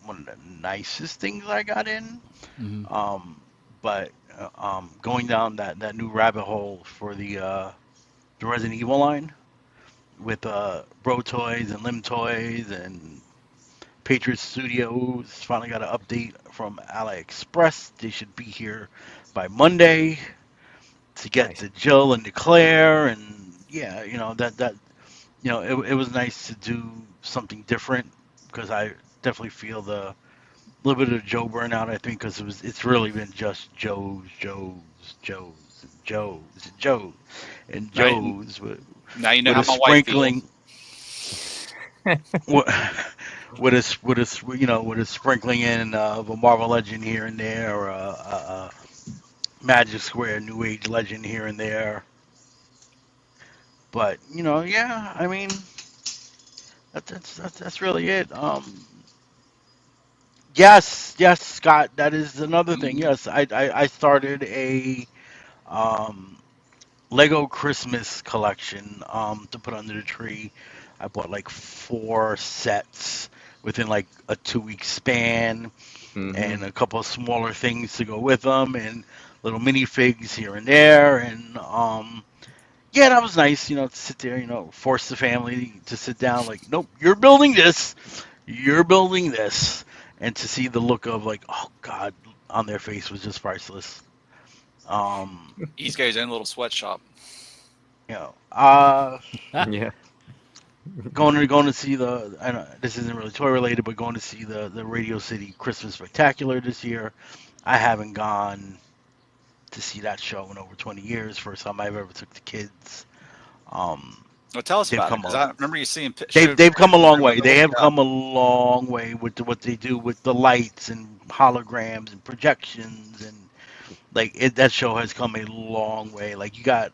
one of the nicest things I got in. Hmm. Um, but going down that new rabbit hole for the Resident Evil line with Bro Toys and Limb Toys and Patriot Studios finally got an update from AliExpress. They should be here by Monday to get Nice. the Jill and the Claire, and yeah, you know that you know it was nice to do something different because I definitely feel the little bit of Joe burnout, I think, because it's really been just Joe's and Now, Joe's now you know with how a my wife feels. sprinkling with you know, with a sprinkling in of a Marvel Legend here and there, or a Magic Square New Age Legend here and there. But you know, yeah, I mean that's really it. Yes, Scott, that is another thing. Mm. Yes, I started a um, Lego Christmas collection to put under the tree. I bought like 4 sets within like a 2 week span, Mm-hmm. and a couple of smaller things to go with them, and little minifigs here and there, and yeah, that was nice. You know, to sit there, you know, force the family to sit down. Like, nope, you're building this, and to see the look of like, oh God, on their face was just priceless. Um, He's got his own little sweatshop. you know, Yeah. going to see the. I know this isn't really toy related, but going to see the Radio City Christmas Spectacular this year. I haven't gone to see that show in over 20 years. First time I've ever took the kids. Um, Well, tell us they've about it, come because a I remember you seeing they've showed they've come a pictures long over way. the They middle. have Yeah, come a long way with what they do with the lights and holograms and projections, and that show has come a long way. Like, you got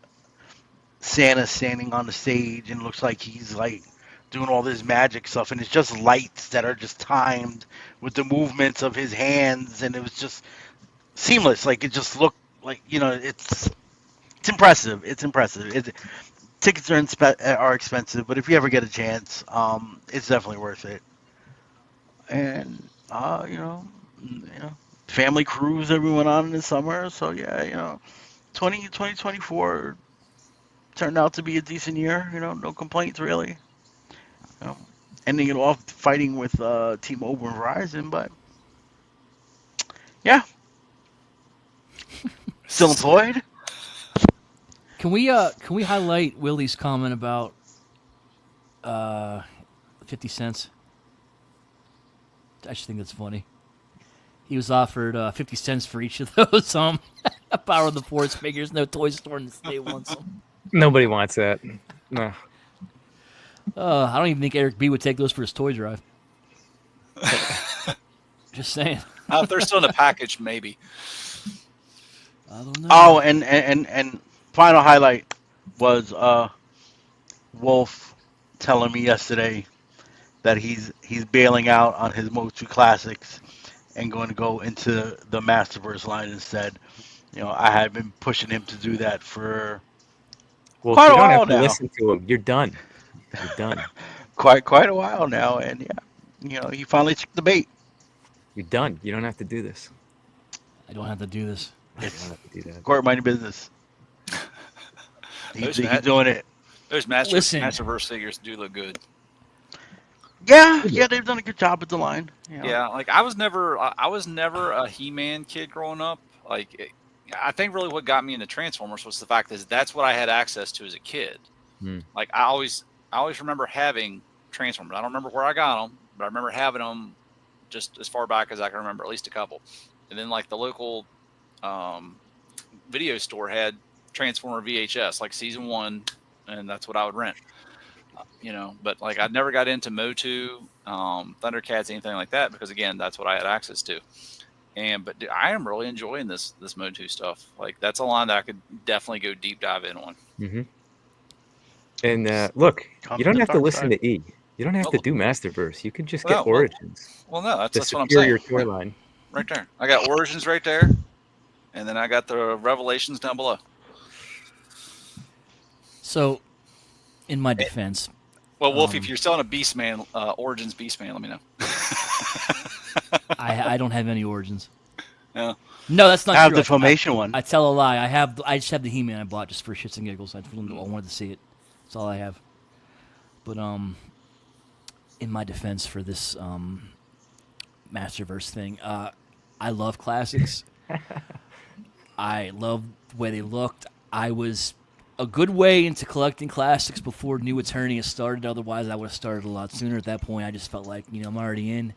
Santa standing on the stage and looks like he's like doing all this magic stuff, and it's just lights that are just timed with the movements of his hands, and it was just seamless. Like, it just looked like, you know, it's impressive. It's impressive. Tickets are expensive, but if you ever get a chance, it's definitely worth it. And you know, family cruise that we went on in the summer. So yeah, you know, 2024 turned out to be a decent year. You know, no complaints really. You know, ending it off fighting with T-Mobile and Verizon, but yeah, still employed. Can we highlight Willie's comment about uh 50 cents? I just think that's funny. He was offered 50 cents for each of those Power of the Force figures. No toy store in the state wants them. Nobody wants that. No. I don't even think Eric B would take those for his toy drive. Just saying. if they're still in the package, maybe. I don't know. Oh, and final highlight was Wolf telling me yesterday that he's bailing out on his Motu Classics and going to go into the Masterverse line instead. You know, I had been pushing him to do that for Wolf, quite you a don't have while to now. listen to him. You're done. You're done. Quite a while now, and yeah, you know, he finally took the bait. You're done. You don't have to do this. I don't have to do this. You don't It's have to do that. court minded business. Those He's doing it. those Listen, Masterverse figures do look good. Yeah, they've done a good job with the line. You know, Yeah, like I was never a He-Man kid growing up. I think really what got me into Transformers was the fact is that's what I had access to as a kid. Hmm. Like I always remember having Transformers. I don't remember where I got them, but I remember having them just as far back as I can remember, at least a couple. And then like the local um, video store had Transformer VHS, like season one, and that's what I would rent. But like I never got into Motu, Thundercats, anything like that because again, that's what I had access to. But dude, I am really enjoying this Motu stuff. Like that's a line that I could definitely go deep dive in on. Mm-hmm. And look, Come you to don't the have to dark listen side. to E. You don't have to Well, do Masterverse. You can just get well, well, Origins, well, no, the that's what I'm saying. superior toy line. Right there, I got Origins right there, and then I got the Revelations down below. So, in my defense, Well, Wolf, if you're selling a Beastman, Origins Beastman, let me know. I don't have any Origins. Yeah. No, that's not I have true. the Filmation one. I tell a lie. I just have the He-Man I bought just for shits and giggles. I wanted to see it. That's all I have. But in my defense for this Masterverse thing, I love classics. I love the way they looked. I was a good way into collecting classics before New Eternia started. Otherwise, I would have started a lot sooner. At that point, I just felt like I'm already in.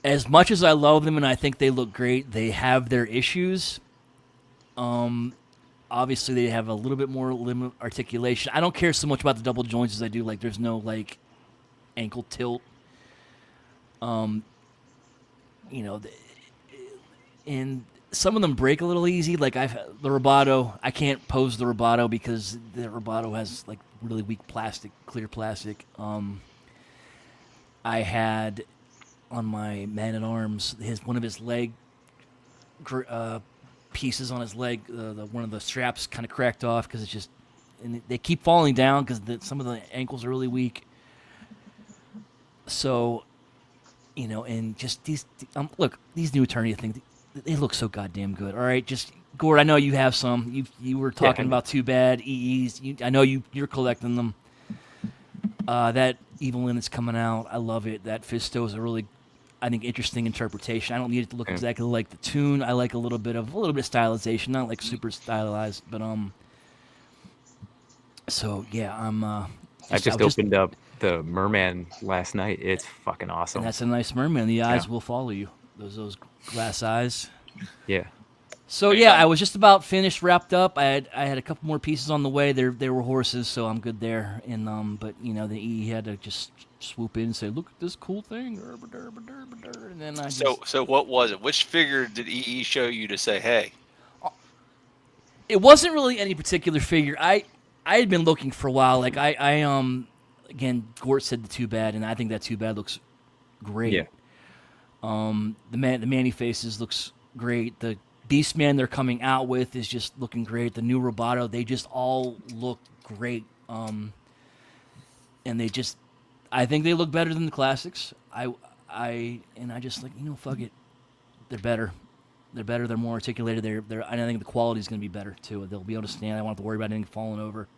As much as I love them and I think they look great, they have their issues. Obviously, they have a little bit more limit articulation. I don't care so much about the double joints as I do. Like, there's no like ankle tilt. You know, and some of them break a little easy. Like the Roboto, I can't pose the Roboto because the Roboto has like really weak plastic, clear plastic. I had on my Man at Arms one of his leg pieces on his leg. One of the straps kind of cracked off because it's just, and they keep falling down because some of the ankles are really weak. So, and just these look, these New Eternia things, they look so goddamn good. All right, just Gord, I know you have some. You were talking about Too Bad EEs. I know you're collecting them. That Evelyn that's coming out, I love it. That Fisto is a really, I think, interesting interpretation. I don't need it to look exactly like the tune. I like a little bit of stylization, not like super stylized, but So yeah, I just opened up the Merman last night. It's fucking awesome. And that's a nice merman. The eyes will follow you. Those glass eyes. Yeah. So yeah, I was just about finished, wrapped up. I had a couple more pieces on the way. There were horses, so I'm good there. And but the E had to just swoop in and say, "Look at this cool thing," and then I So what was it? Which figure did EE show you to say, "Hey"? It wasn't really any particular figure. I had been looking for a while. Like I again, Gort said the Too Bad, and I think that Too Bad looks great. Yeah. The Manny Faces looks great. The Beastman they're coming out with is just looking great. The new Roboto, they just all look great. And I think they look better than the classics. I just like, fuck it. They're better. They're better. They're more articulated. I think the quality is going to be better too. They'll be able to stand. I don't have to worry about anything falling over.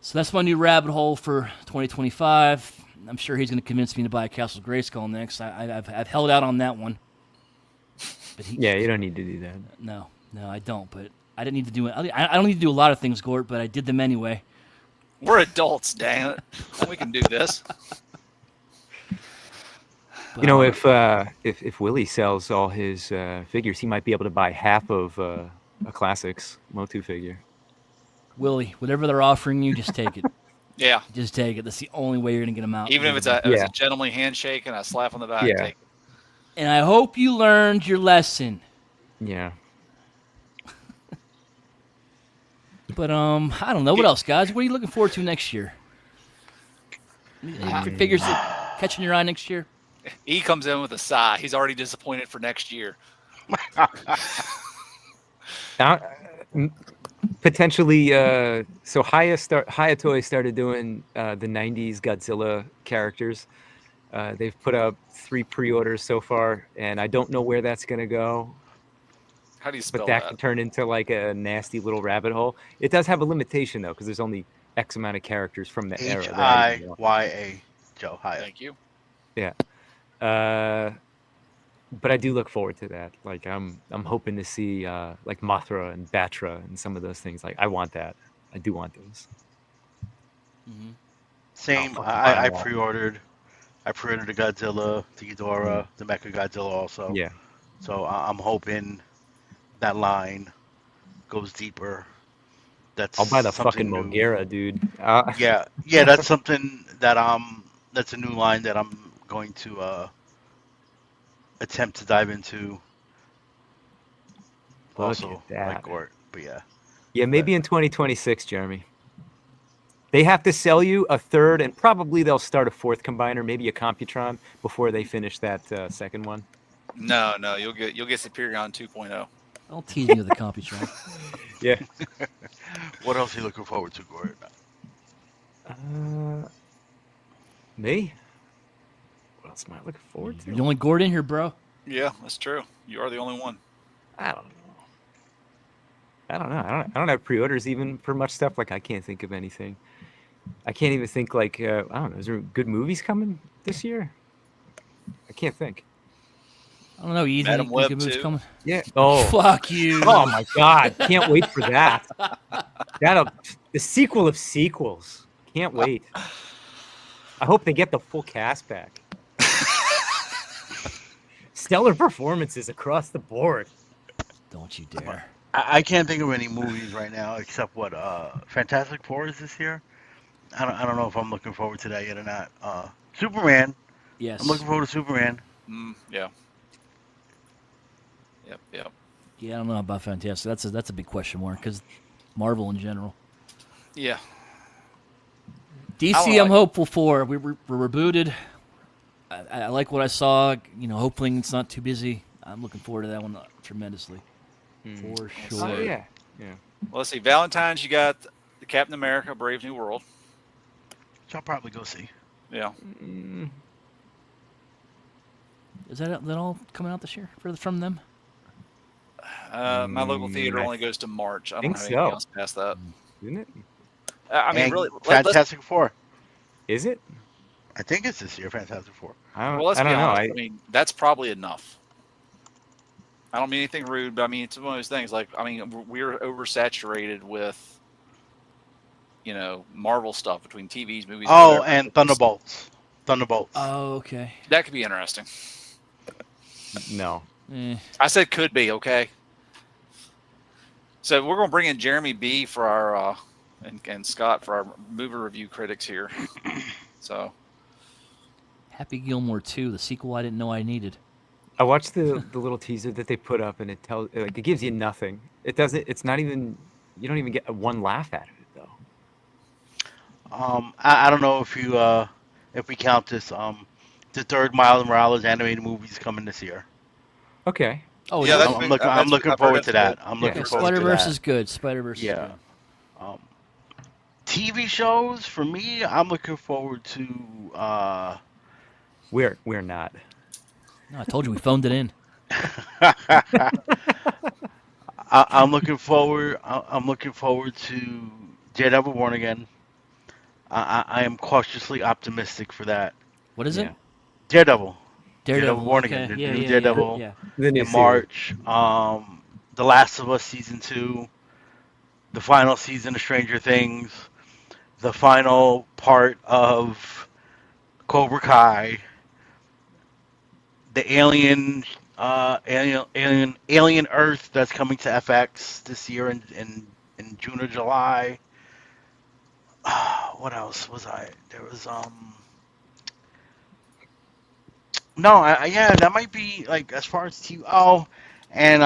So that's my new rabbit hole for 2025. I'm sure he's going to convince me to buy a Castle Grayskull next. I've held out on that one. But you don't need to do that. No, I don't. But I didn't need to do it. I don't need to do a lot of things, Gort, but I did them anyway. We're adults, dang it. We can do this. But, if Willie sells all his figures, he might be able to buy half of a Classics Motu figure. Willie, whatever they're offering you, just take it. Yeah. Just take it. That's the only way you're going to get them out. Even if it's a gentlemanly handshake and a slap on the back. Yeah. Take it. And I hope you learned your lesson. Yeah. But I don't know. What else, guys? What are you looking forward to next year? Figures catching your eye next year? E comes in with a sigh. He's already disappointed for next year. Potentially, so Haya Toys started doing the 90s Godzilla characters. They've put up 3 pre-orders so far, and I don't know where that's going to go. How do you spell that? But that can turn into like a nasty little rabbit hole. It does have a limitation, though, because there's only X amount of characters from the era. Hiya, Joe Haya. Thank you. Yeah. But I do look forward to that. Like I'm hoping to see like Mothra and Batra and some of those things. Like I want that. I do want those. Mm-hmm. Same. I pre-ordered. I pre-ordered the Godzilla, the Ghidorah, the Mecha Godzilla also. Yeah. So I'm hoping that line goes deeper That's I'll buy the something fucking new. Mulgera, dude. Yeah, yeah, that's something that that's a new line that I'm going to attempt to dive into Look at also, like that. Gort. But yeah, Yeah, but maybe in 2026, Jeremy. They have to sell you a third, and probably they'll start a fourth combiner, maybe a Computron, before they finish that second one. No, you'll get Superion 2.0. Don't tease me with the Computron. Yeah. what else are you looking forward to, Gort? Uh, me? What else am I looking forward You're to? the only Gord in here, bro. Yeah, that's true. You are the only one. I don't know. I don't have pre-orders even for much stuff. Like I can't think of anything. I can't even think like I don't know. Is there good movies coming this year? I can't think. I don't know, Ethan. Madam Any Web good moves 2. coming? Yeah. Oh. Fuck you. Oh my God. Can't wait for that. That'll the sequel of sequels. Can't wait. I hope they get the full cast back. Stellar performances across the board. Don't you dare. I can't think of any movies right now except what Fantastic Four is this year. I don't know if I'm looking forward to that yet or not. Superman. I'm Yes. looking forward to Superman. Yeah. Yep. Yeah, I don't know about Fantastic. That's a big question mark because Marvel in general. Yeah. DC, know, I'm hopeful for. We're rebooted. I like what I saw. Hoping it's not too busy. I'm looking forward to that one tremendously. For So- Oh sure. yeah. Well, let's see. Valentine's, you got the Captain America: Brave New World. Which I'll probably go see. Yeah. Mm, Is that all coming out this year from them? My local theater I only goes to March. I don't think have anything so. else past that. Isn't it? I mean, And really. Fantastic Four. Is it? I think it's this year. Fantastic Four. Let's I be don't know. honest. I mean, that's probably enough. I don't mean anything rude, but I mean it's one of those things. Like, I mean, we're oversaturated with, Marvel stuff between TVs, movies. Oh, Whatever. and Thunderbolts. Thunderbolts. Oh, okay. That could be interesting. No. I said could be, okay. So we're going to bring in Jeremy B for our and Scott for our movie review critics here. So Happy Gilmore 2, the sequel I didn't know I needed. I watched the little teaser that they put up, and it gives you nothing. It doesn't. It's not even. You don't even get one laugh out of it though. I don't know if we count this the third Miles Morales animated movie is coming this year. Okay. Oh, yeah, that's I'm looking I've heard forward to that's that. I'm Yeah. looking forward to Spider-Verse that. is good. Spider-Verse Yeah. is good. TV shows for me, I'm looking forward to. We're not. No, I told you we phoned it in. I'm looking forward. I'm looking forward to Daredevil Born Again. I am cautiously optimistic for that. What is it? Yeah. Daredevil. Daredevil. Born okay. Again. The Yeah, new yeah, Daredevil yeah. The new in series. March. The Last of Us season 2. The final season of Stranger Things. The final part of Cobra Kai. The Alien Earth that's coming to FX this year in June or July. What else was I? There was No, yeah, that might be like as far as TV. Oh, and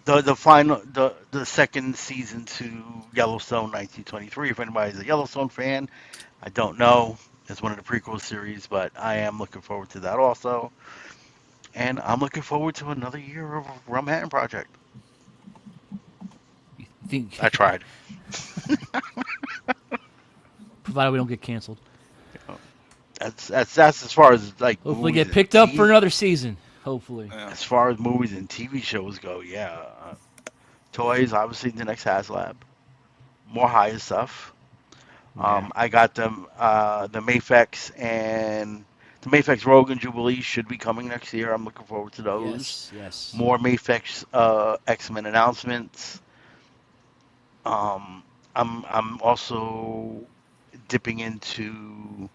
the final the second season to Yellowstone 1923. If anybody's a Yellowstone fan, I don't know. It's one of the prequel series, but I am looking forward to that also. And I'm looking forward to another year of Realmhattan Project. You think, I tried. provided we don't get canceled. That's as far as like Hopefully movies get and picked up TV for another season. Hopefully. yeah. As far as movies and TV shows go, yeah. Toys, obviously, the next HasLab. More higher stuff. Yeah. I got them. The Mafex and the Mafex Rogue and Jubilee should be coming next year. I'm looking forward to those. Yes. More Mafex X-Men announcements. I'm also dipping into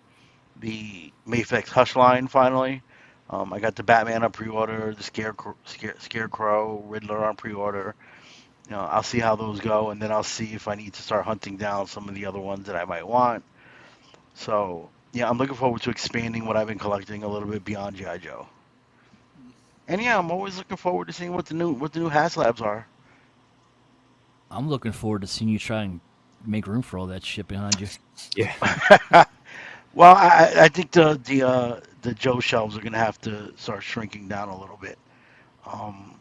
the Mafex Hush line finally. I got the Batman on pre-order, the Scarecrow, Riddler on pre-order, I'll see how those go, and then I'll see if I need to start hunting down some of the other ones that I might want. So yeah, I'm looking forward to expanding what I've been collecting a little bit beyond GI Joe. And yeah, I'm always looking forward to seeing what the new HasLabs are. I'm looking forward to seeing you try and make room for all that shit behind you. Yeah. Well, I think the Joe shelves are gonna have to start shrinking down a little bit. Um,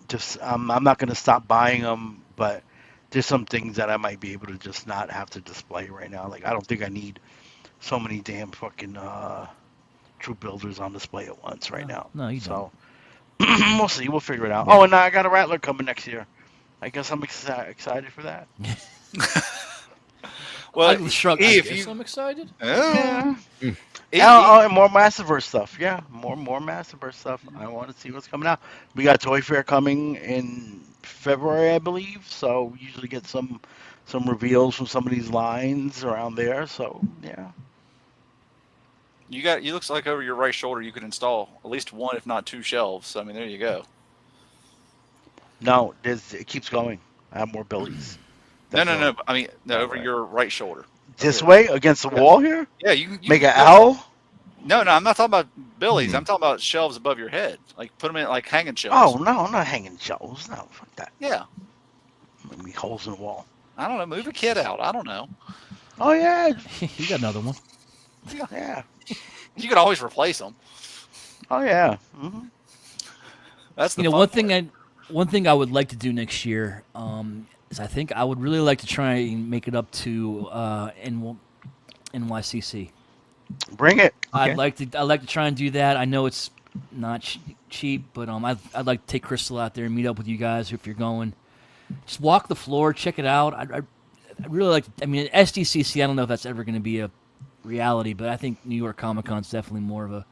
just I'm not gonna stop buying them, but there's some things that I might be able to just not have to display right now. Like I don't think I need so many damn fucking troop builders on display at once right No, now. no, you don't. So we'll see. We'll figure it out. Yeah. Oh, and I got a Rattler coming next year. I guess I'm excited for that. Well, I shrug. I if guess you, I'm excited. Yeah. Mm. And more Massiverse stuff. Yeah, more Massiverse stuff. I want to see what's coming out. We got Toy Fair coming in February, I believe. So we usually get some reveals from some of these lines around there. So yeah. you looks like over your right shoulder you could install at least one, if not two shelves. So, I mean, there you go. No, it keeps going. I have more Billies. No, That's no, no. all. I mean, no, All over right. your right shoulder. Over This here. way against the Yeah. wall here. Yeah, you Make can an put, L. no, no. I'm not talking about Billy's. Hmm. I'm talking about shelves above your head. Like put them in like hanging Oh shelves. no, I'm not hanging shelves. No, fuck that. Yeah. Make me holes in the wall. I don't know. Move a kid out. I don't know. Oh yeah, You got another one. yeah. You can always replace them. Oh yeah. hmm That's the You know, fun part. one thing I would like to do next year is I think I would really like to try and make it up to NYCC. Bring it. Okay. I'd like to try and do that. I know it's not cheap, but I'd like to take Crystal out there and meet up with you guys if you're going. Just walk the floor, check it out. I'd really like to. I mean, SDCC. I don't know if that's ever going to be a reality, but I think New York Comic Con is definitely more of a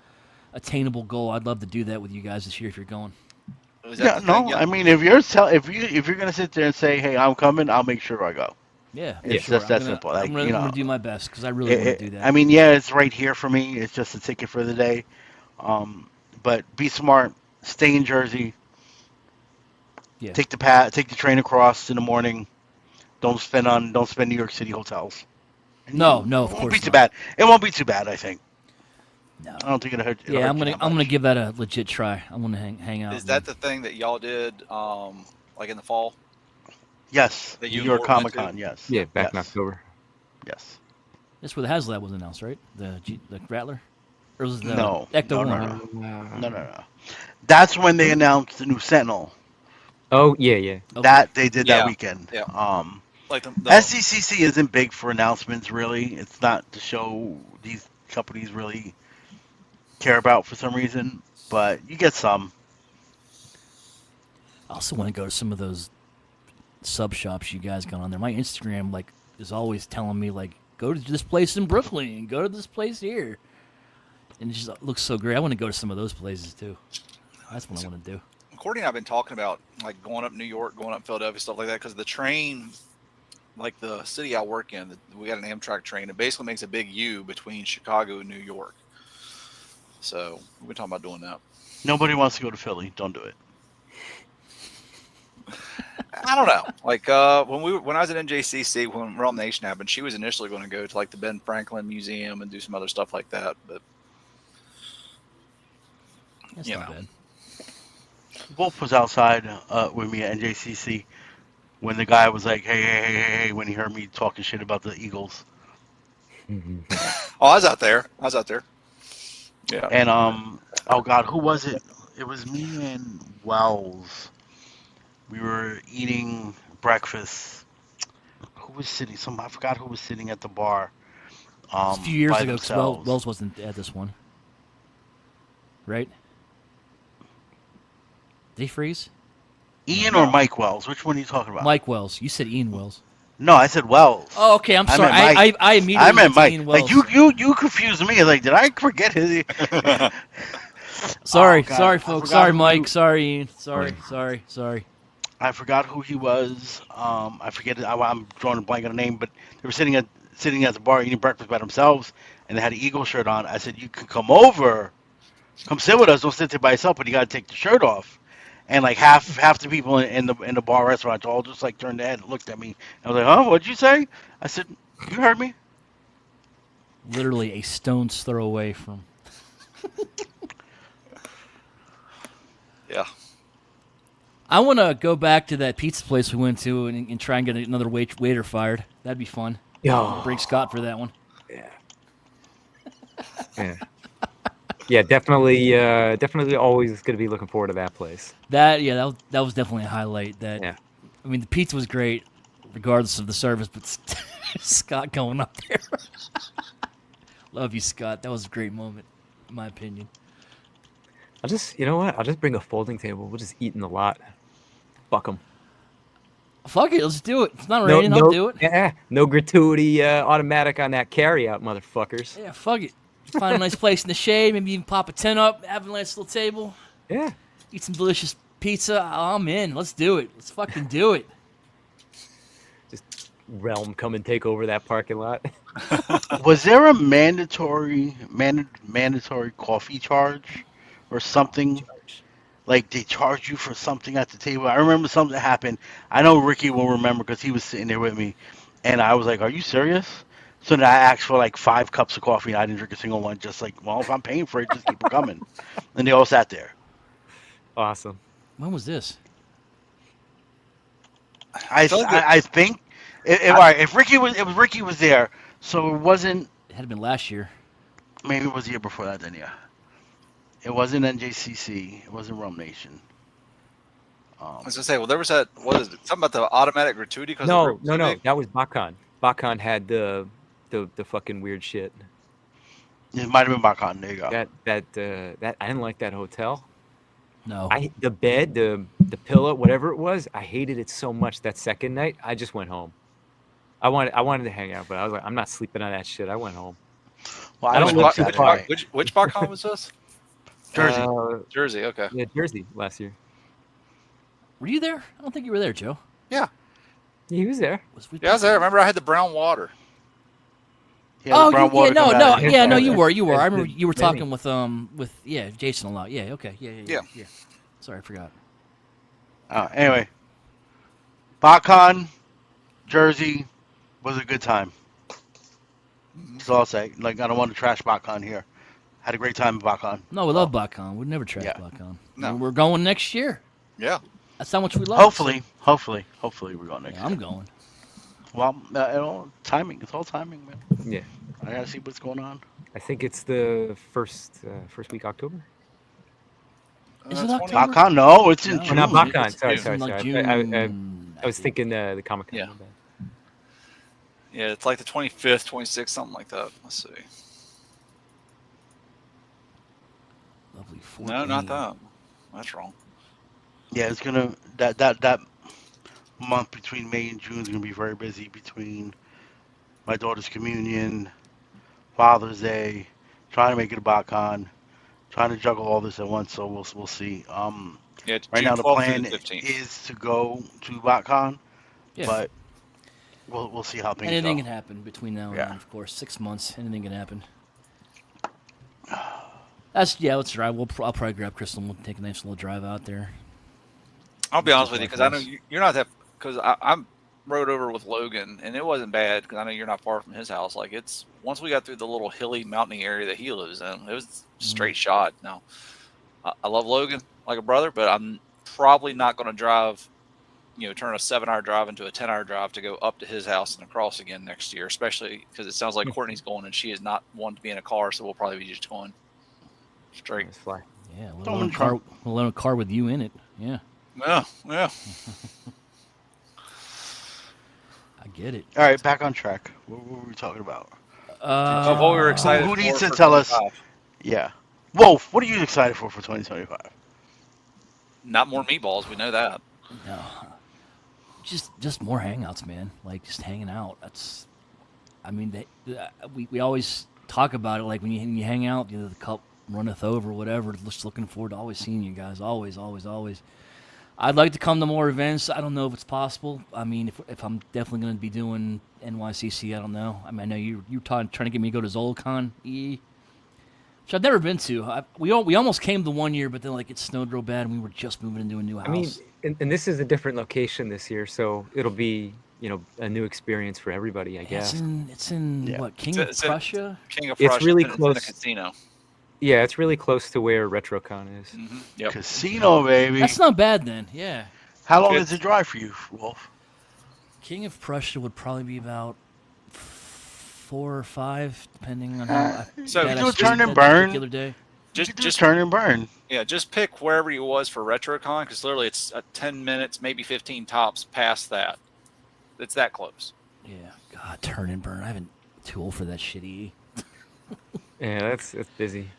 attainable goal. I'd love to do that with you guys this year if you're going. Is that Yeah, the no. thing? Yeah. I mean, if you're gonna sit there and say, "Hey, I'm coming," I'll make sure I go. Yeah, It's sure. just that I'm gonna, simple. Like, I'm gonna do my best because I really want to do that. I mean, yeah, it's right here for me. It's just a ticket for the day. But be smart. Stay in Jersey. Yeah. Take the train across in the morning. Don't spend New York City hotels. And No, it no, of won't course be too not. bad. It won't be too bad, I think. No. I don't think it'll hurt. Yeah, I'm gonna give that a legit try. I'm gonna hang out. Is that the thing that y'all did, like in the fall? Yes, that New you and York Gort went Comic to? Con. Yes. Yeah, back in yes. October. Yes. That's where the HasLab was announced, right? The Rattler, or was it the No, Ecto no, One? no, No. That's when they announced the new Sentinel. Oh yeah. Okay. That they did that Yeah, weekend. yeah. Like the SCCC isn't big for announcements, really. It's not the show these companies really care about for some reason, but you get some. I also want to go to some of those sub shops you guys got on there. My Instagram is always telling me go to this place in Brooklyn, go to this place here, and it just looks so great. I want to go to some of those places too. That's what I want to do. Courtney and I've been talking about like going up New York, going up Philadelphia, stuff like that, because the train, like the city I work in, we got an Amtrak train. It basically makes a big U between Chicago and New York. So we've been talking about doing that. Nobody wants to go to Philly. Don't do it. I don't know. Like when I was at NJCC, when Realm Nation happened, she was initially going to go to like the Ben Franklin Museum and do some other stuff like that. But That's You not know. bad. Wolf was outside with me at NJCC when the guy was like, hey, when he heard me talking shit about the Eagles. Mhm. oh, I was out there. Yeah. And, oh God, who was it? It was me and Wells. We were eating breakfast. Who was sitting? I forgot who was sitting at the bar. A few years by ago, 'cause themselves. Wells wasn't at this one, right? Did he freeze? Ian No. or Mike Wells? Which one are you talking about? Mike Wells. You said Ian Wells. No, I said Wells. Oh, okay. I'm I sorry. meant Mike. I immediately I meant went to Mike. Ian Wells. Like you confused me. Like, did I forget his? Sorry, Oh, God. sorry, I folks. forgot Sorry, who Mike. you- Sorry, Ian. Sorry. I forgot who he was. I forget. I'm drawing a blank on the name, but they were sitting at the bar eating breakfast by themselves, and they had an Eagle shirt on. I said, "You can come over, come sit with us. Don't sit there by yourself, but you got to take the shirt off." and like half the people in the bar restaurant all just like turned their head and looked at me. I was like, "Huh? What'd you say?" I said, "You heard me." Literally a stone's throw away from. Yeah. I want to go back to that pizza place we went to and try and get another waiter fired. That'd be fun. Yo. Bring Scott for that one. Yeah. Yeah. Yeah, definitely always going to be looking forward to that place. That was definitely a highlight. That Yeah. I mean, the pizza was great, regardless of the service. But Scott going up there, love you, Scott. That was a great moment, in my opinion. You know what? I'll just bring a folding table. We'll just eat in the lot. Fuck them. Fuck it, let's do it. It's not raining. I'll do it. Yeah, no gratuity automatic on that carry out, motherfuckers. Yeah, fuck it. Find a nice place in the shade. Maybe even pop a tent up, have a nice little table. Yeah. Eat some delicious pizza. I'm in. Let's do it. Let's fucking do it. Just Realm come and take over that parking lot. Was there a mandatory coffee charge or something? Like they charge you for something at the table. I remember something happened. I know Ricky will remember because he was sitting there with me, and I was like, "Are you serious?" So then I asked for like 5 cups of coffee, and I didn't drink a single one. Just like, well, if I'm paying for it, just keep it coming. And they all sat there. Awesome. When was this? I think all right. If Ricky was there, so it wasn't. It had been last year. Maybe it was the year before that. Then yeah, it wasn't NJCC. It wasn't Rum Nation. I was gonna say, well, there was that. What is it? Something about the automatic gratuity? No. That was Bakan. Bakan had the fucking weird shit. It might have been Bakan. There you go. That I didn't like that hotel. No. The bed, the pillow, whatever it was, I hated it so much that second night. I just went home. I wanted to hang out, but I was like, I'm not sleeping on that shit. I went home. Well, I don't live Saturday night. Which Bacon was this? Jersey. Jersey. Okay. Yeah, Jersey last year. Were you there? I don't think you were there, Joe. Yeah. Yeah, he was there. Yeah, I was there. Remember, I had the brown water. Oh, no, you were. I And remember the you were menu. talking with Jason a lot. Yeah, okay, yeah. Sorry, I forgot. Anyway, BotCon, Jersey was a good time. That's all I'll say. Like, I don't want to trash BotCon here. Had a great time at BotCon. No, we love BotCon. We'd never trash Yeah. BotCon. No. We're going next year. Yeah. That's how much we love. Hopefully we're going next Yeah, I'm year. going. Well, timing. It's all timing, man. Yeah. I gotta see what's going on. I think it's the first week October. Is it 20 October? BotCon? No, it's in No. Oh, June. not BotCon. It's Sorry. in, like, I June, was thinking the Comic Con. Yeah. Yeah, it's like the 25th, 26th, something like that. Let's see. Lovely. No, not that. That's wrong. Yeah, it's gonna that month between May and June is gonna be very busy between my daughter's communion, Father's Day, trying to make it a BotCon, trying to juggle all this at once. So we'll see. Yeah, it's Right June now the 12th plan through the 15th. is to go to BotCon, Yeah. but we'll see how things Anything go. can happen between now and Yeah. then, of course. 6 months, anything can happen. That's right. I'll probably grab Crystal and we'll take a nice little drive out there. I'll be honest with you, because I know Likewise. you're not that. Because I rode over with Logan, and it wasn't bad. Because I know you're not far from his house. Like, it's once we got through the little hilly, mountainy area that he lives in, it was straight shot. Now, I love Logan like a brother, but I'm probably not going to drive. Turn a 7-hour drive into a 10-hour drive to go up to his house and across again next year. Especially because it sounds like Courtney's going, and she is not one to be in a car, so we'll probably be just going straight. Let's fly. Yeah, a Don't little car with you in it. Yeah, Yeah, yeah. I get it. All right, back on track. What were we talking about? Of what we were excited Who for needs to for tell us? 25. Yeah, Wolf. What are you excited for 2025? Not more meatballs. We know that. No, just more hangouts, man. Like just hanging out. I mean, we always talk about it. Like when you hang out, the cup runneth over, whatever. Just looking forward to always seeing you guys. Always, always, always. I'd like to come to more events. I don't know if it's possible. I mean, if I'm definitely going to be doing NYCC, I don't know. I mean, I know you're trying to get me to go to ZolaCon. which I've never been to. We almost came the one year, but then like it snowed real bad, and we were just moving into a new house. I mean, and this is a different location this year, so it'll be, a new experience for everybody, I Yeah, guess. it's in Yeah. what, King of It's a- Prussia? King of It's Prussia. really It's in a close. casino. Yeah, it's really close to where RetroCon is. Yep. Casino, baby. That's not bad then. Yeah, How long Good. does it drive for you, Wolf? King of Prussia would probably be about 4 or 5, depending on how. So bad you I do a turn sleep and that burn. particular day. Just turn and burn. Yeah, just pick wherever you was for RetroCon, because literally it's 10 minutes, maybe 15 tops past that. It's that close. Yeah, God, turn and burn. I haven't too old for that shit. Yeah, that's busy.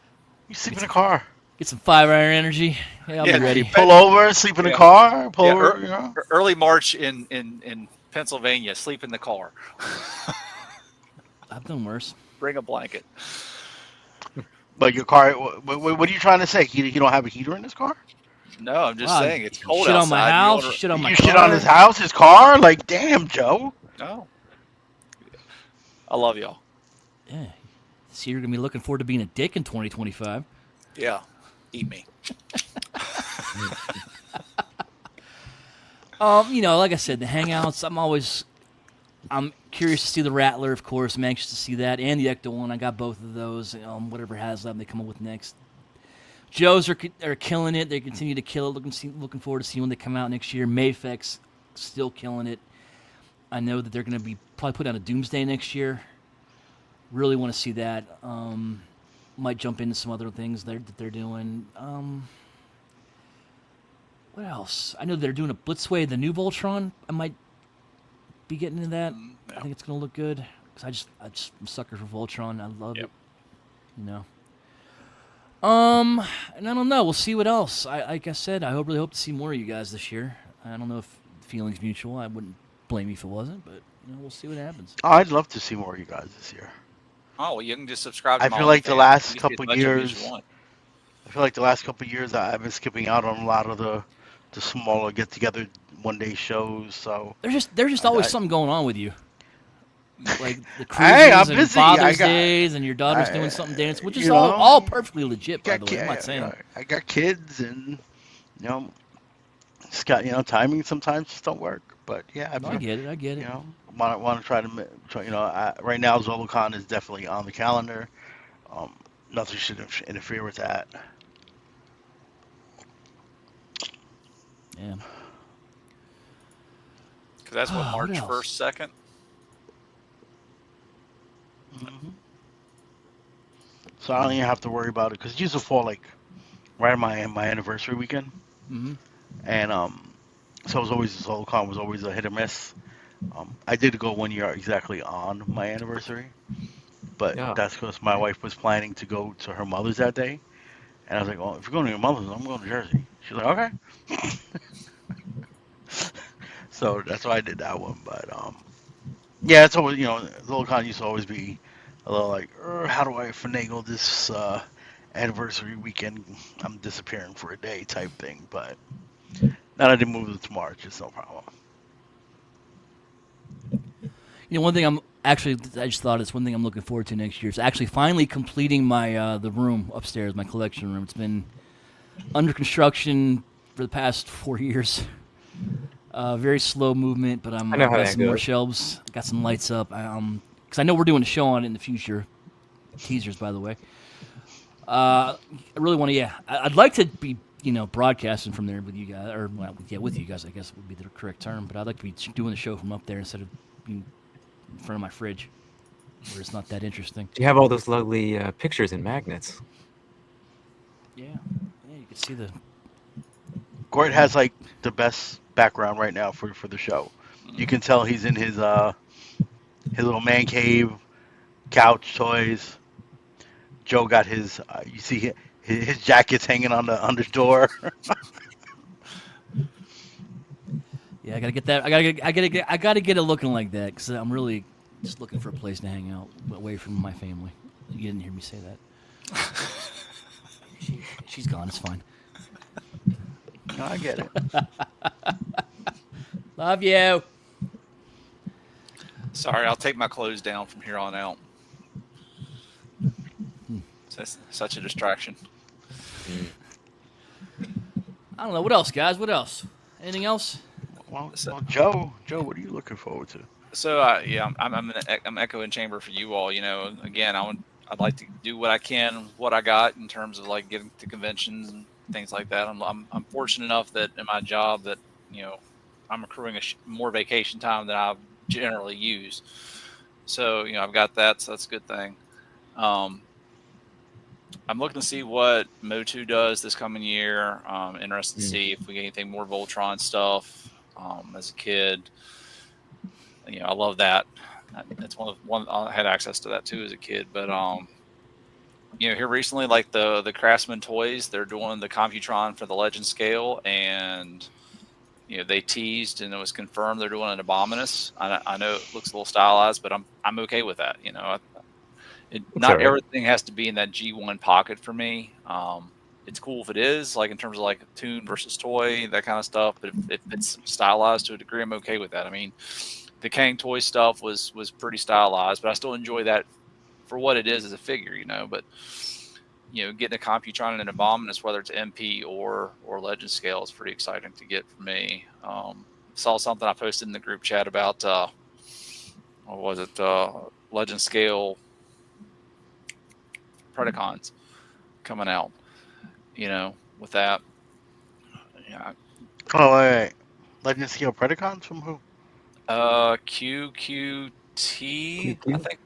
You sleep in a car. Get some 5-hour energy. Yeah, I'll Yeah, be ready. Pull over, sleep in a Yeah. car. Pull Yeah, over. Early March in Pennsylvania, sleep in the car. I've done worse. Bring a blanket. But your car. What are you trying to say? He don't have a heater in his car? No, I'm just Wow, saying it's cold shit outside. on my You house. wanna- Shit on my You car. shit on his house, his car? Like, damn, Joe. No. I love y'all. Yeah. See, you're gonna be looking forward to being a dick in 2025. Yeah. Eat me. Like I said, the hangouts. I'm curious to see the Rattler, of course. I'm anxious to see that, and the Ecto one. I got both of those. Whatever HasLab they come up with next. Joe's are killing it. They continue to kill it. Looking forward to seeing when they come out next year. Mayfex still killing it. I know that they're going to be probably put on a Doomsday next year. Really want to see that. Might jump into some other things that they're doing. What else? I know they're doing a Blitzway, the new Voltron. I might be getting into that. Yeah. I think it's going to look good. Because I'm a sucker for Voltron. I love it. And I don't know. We'll see what else. Like I said, I really hope to see more of you guys this year. I don't know if the feeling's mutual. I wouldn't blame you if it wasn't, but we'll see what happens. Oh, I'd love to see more of you guys this year. Oh, well, you can just subscribe to I my feel like the OnlyFans. last You can get couple as much of me as years- you want. I feel like the last couple of years I've been skipping out on a lot of the smaller get together one day shows. So There's just always something going on with you. Like the Hey, I'm cruises and busy. I Father's got- Days and your daughter's doing something dance, which is you know, all perfectly legit, by the way. I'm not saying. I got kids, and it's got timing sometimes just don't work. But yeah, No, I get it. I get it. want to try to right now ZoloCon is definitely on the calendar. Nothing should interfere with that. Yeah. Because that's what, What March else? 1st, 2nd? Mm-hmm. So I don't even have to worry about it because it used to fall like right on my anniversary weekend, Mm-hmm. and so it was always ZoloCon was always a hit or miss. I did go one year exactly on my anniversary, but Yeah. that's because my wife was planning to go to her mother's that day, and I was like, "Well, if you're going to your mother's, I'm going to Jersey." She's like, "Okay." So that's why I did that one. But yeah, it's always ZoloCon used to always be a little like, how do I finagle this anniversary weekend? I'm disappearing for a day type thing. But now that they moved it to March, it's no problem. One thing I just thought it's one thing I'm looking forward to next year is actually finally completing my the room upstairs, my collection room. It's been under construction for the past 4 years. Very slow movement, but I know I've how got that some more goes. shelves. Got some lights up. Because I know we're doing a show on it in the future. Teasers, by the way. I really want to. Yeah, I'd like to be broadcasting from there with you guys, or with you guys. I guess would be the correct term. But I'd like to be doing the show from up there instead of being in front of my fridge, where it's not that interesting. You have all those lovely pictures and magnets. Yeah, you can see the. Gort has like the best background right now for the show. You can tell he's in his little man cave, couch toys. Joe got his. You see his jacket's hanging on the door. Yeah, I gotta get that. I gotta get it looking like that because I'm really just looking for a place to hang out away from my family. You didn't hear me say that. She's gone. It's fine. No, I get it. Love you. Sorry, I'll take my clothes down from here on out. It's such a distraction. I don't know. What else, guys? What else? Anything else? Well, So, Joe, what are you looking forward to? yeah, I'm echoing chamber for you all. You know, again, I'd like to do what I can, what I got in terms of like getting to conventions and things like that. I'm fortunate enough that in my job that you know I'm accruing more vacation time than I generally use. So you know I've got that, so that's a good thing. Um, I'm looking to see what Motu does this coming year. Interested to see if we get anything more Voltron stuff. As a kid, you know, I love that. It's one I had access to that too as a kid. But you know, here recently, like the Craftsman toys, they're doing the Computron for the Legend scale, and you know they teased and it was confirmed they're doing an Abominus. I know it looks a little stylized, but I'm okay with that. You know, It's all not right. everything has to be in that G1 pocket for me. It's cool if it is, like in terms of like tune versus toy, that kind of stuff. But if it's stylized to a degree, I'm okay with that. I mean, the Kang toy stuff was pretty stylized, but I still enjoy that for what it is as a figure, you know. But you know, getting a Computron and an Abominus, whether it's MP or Legend scale, is pretty exciting to get for me. Saw something I posted in the group chat about what was it? Legend scale Predacons coming out. You know, with that, yeah. Oh, wait. Legend Scale Predacons from who? QQT, I QQ? think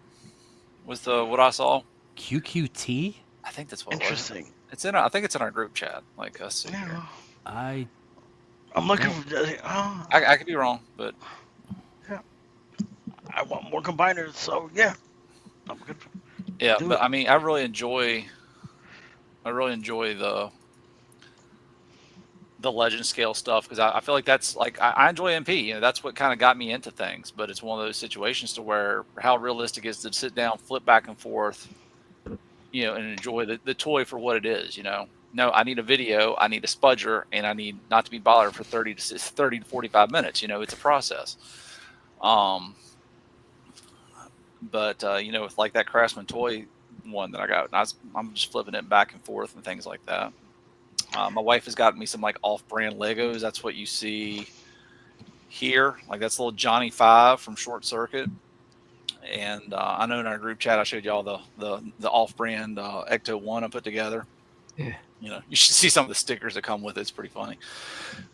was the what I saw. QQT? I think that's what it was. Interesting. I think it's in our group chat. Like, let's see here. Yeah, I I'm looking don't. for. I could be wrong, but Yeah, I want more combiners. So yeah, I'm good. yeah. Do But it. I mean, I really enjoy the legend scale stuff because I feel like that's like I enjoy MP. You know, that's what kind of got me into things. But it's one of those situations to where how realistic is to sit down, flip back and forth, you know, and enjoy the toy for what it is. You know, no, I need a video, I need a spudger, and I need not to be bothered for 30 to 45 minutes. You know, it's a process. Um, but you know, with like that Craftsman toy one that I got, I'm just flipping it back and forth and things like that. My wife has gotten me some like off-brand Legos. That's what you see here. Like that's little Johnny Five from Short Circuit. And I know in our group chat I showed y'all the off-brand Ecto One I put together. Yeah. You know, you should see some of the stickers that come with it. It's pretty funny.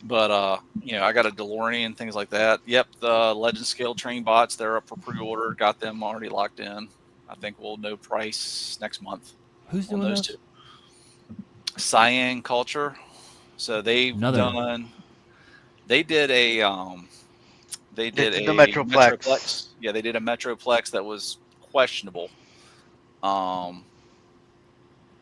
But you know, I got a DeLorean and things like that. Yep, the Legend Scale train bots, they're up for pre-order. Got them already locked in. I think we'll know price next month Who's on doing those those? two. Cyan Culture. So they've Another. done. They did a They did the Metroplex. Metroplex. Yeah, they did a Metroplex that was questionable. Um,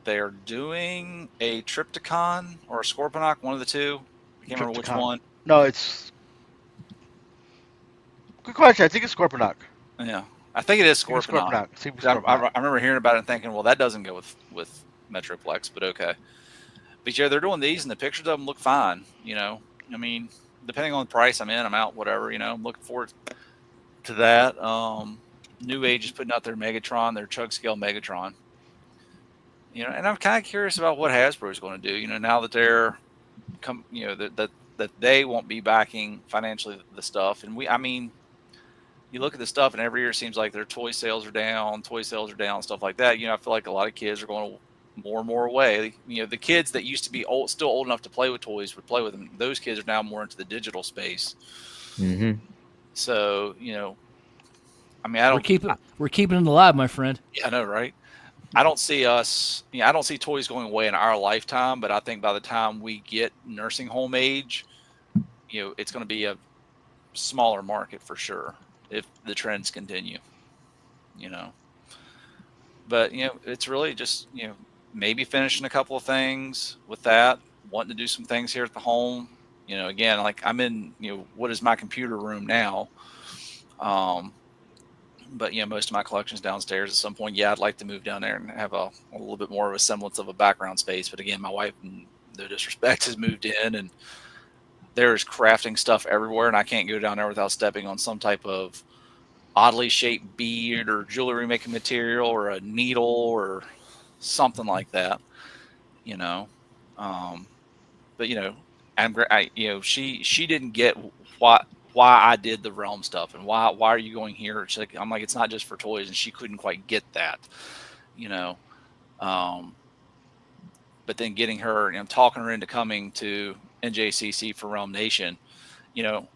they're doing a Triptychon or a Scorponok, one of the two. I can't remember which Triptychon. one. No, it's good question. I think it's Scorponok. Yeah, I think it is I think it's Scorponok. Scorponok. See, Scorponok. I remember hearing about it and thinking, well, that doesn't go with Metroplex, but okay. But yeah, they're doing these, and the pictures of them look fine. You know, I mean, depending on the price I'm in, I'm out, whatever. You know, I'm looking forward to that. New Age is putting out their Megatron, their chug scale Megatron. You know, and I'm kind of curious about what Hasbro is going to do. You know, now that they're you know, that they won't be backing financially the stuff, and I mean, you look at the stuff, and every year it seems like their toy sales are down, stuff like that. You know, I feel like a lot of kids are going more and more away. You know, the kids that used to be still old enough to play with toys would play with them. Those kids are now more into the digital space. Mm-hmm. So, you know, I mean, I don't. We're keeping it alive, my friend. Yeah, I know, right? I don't see us. You know, I don't see toys going away in our lifetime. But I think by the time we get nursing home age, you know, it's going to be a smaller market for sure if the trends continue. You know, but you know, it's really just you know maybe finishing a couple of things with that. Wanting to do some things here at the home. You know, again, like I'm in. You know, what is my computer room now? But you know, most of my collection's downstairs. At some point, yeah, I'd like to move down there and have a little bit more of a semblance of a background space. But again, my wife, no disrespect, has moved in, and there's crafting stuff everywhere, and I can't go down there without stepping on some type of oddly shaped bead or jewelry making material or a needle or something like that, you know. But she didn't get why I did the realm stuff and why are you going here. I'm like, it's not just for toys, and she couldn't quite get that, you know. Um, but then getting her, talking her into coming to NJCC for Realm Nation, you know,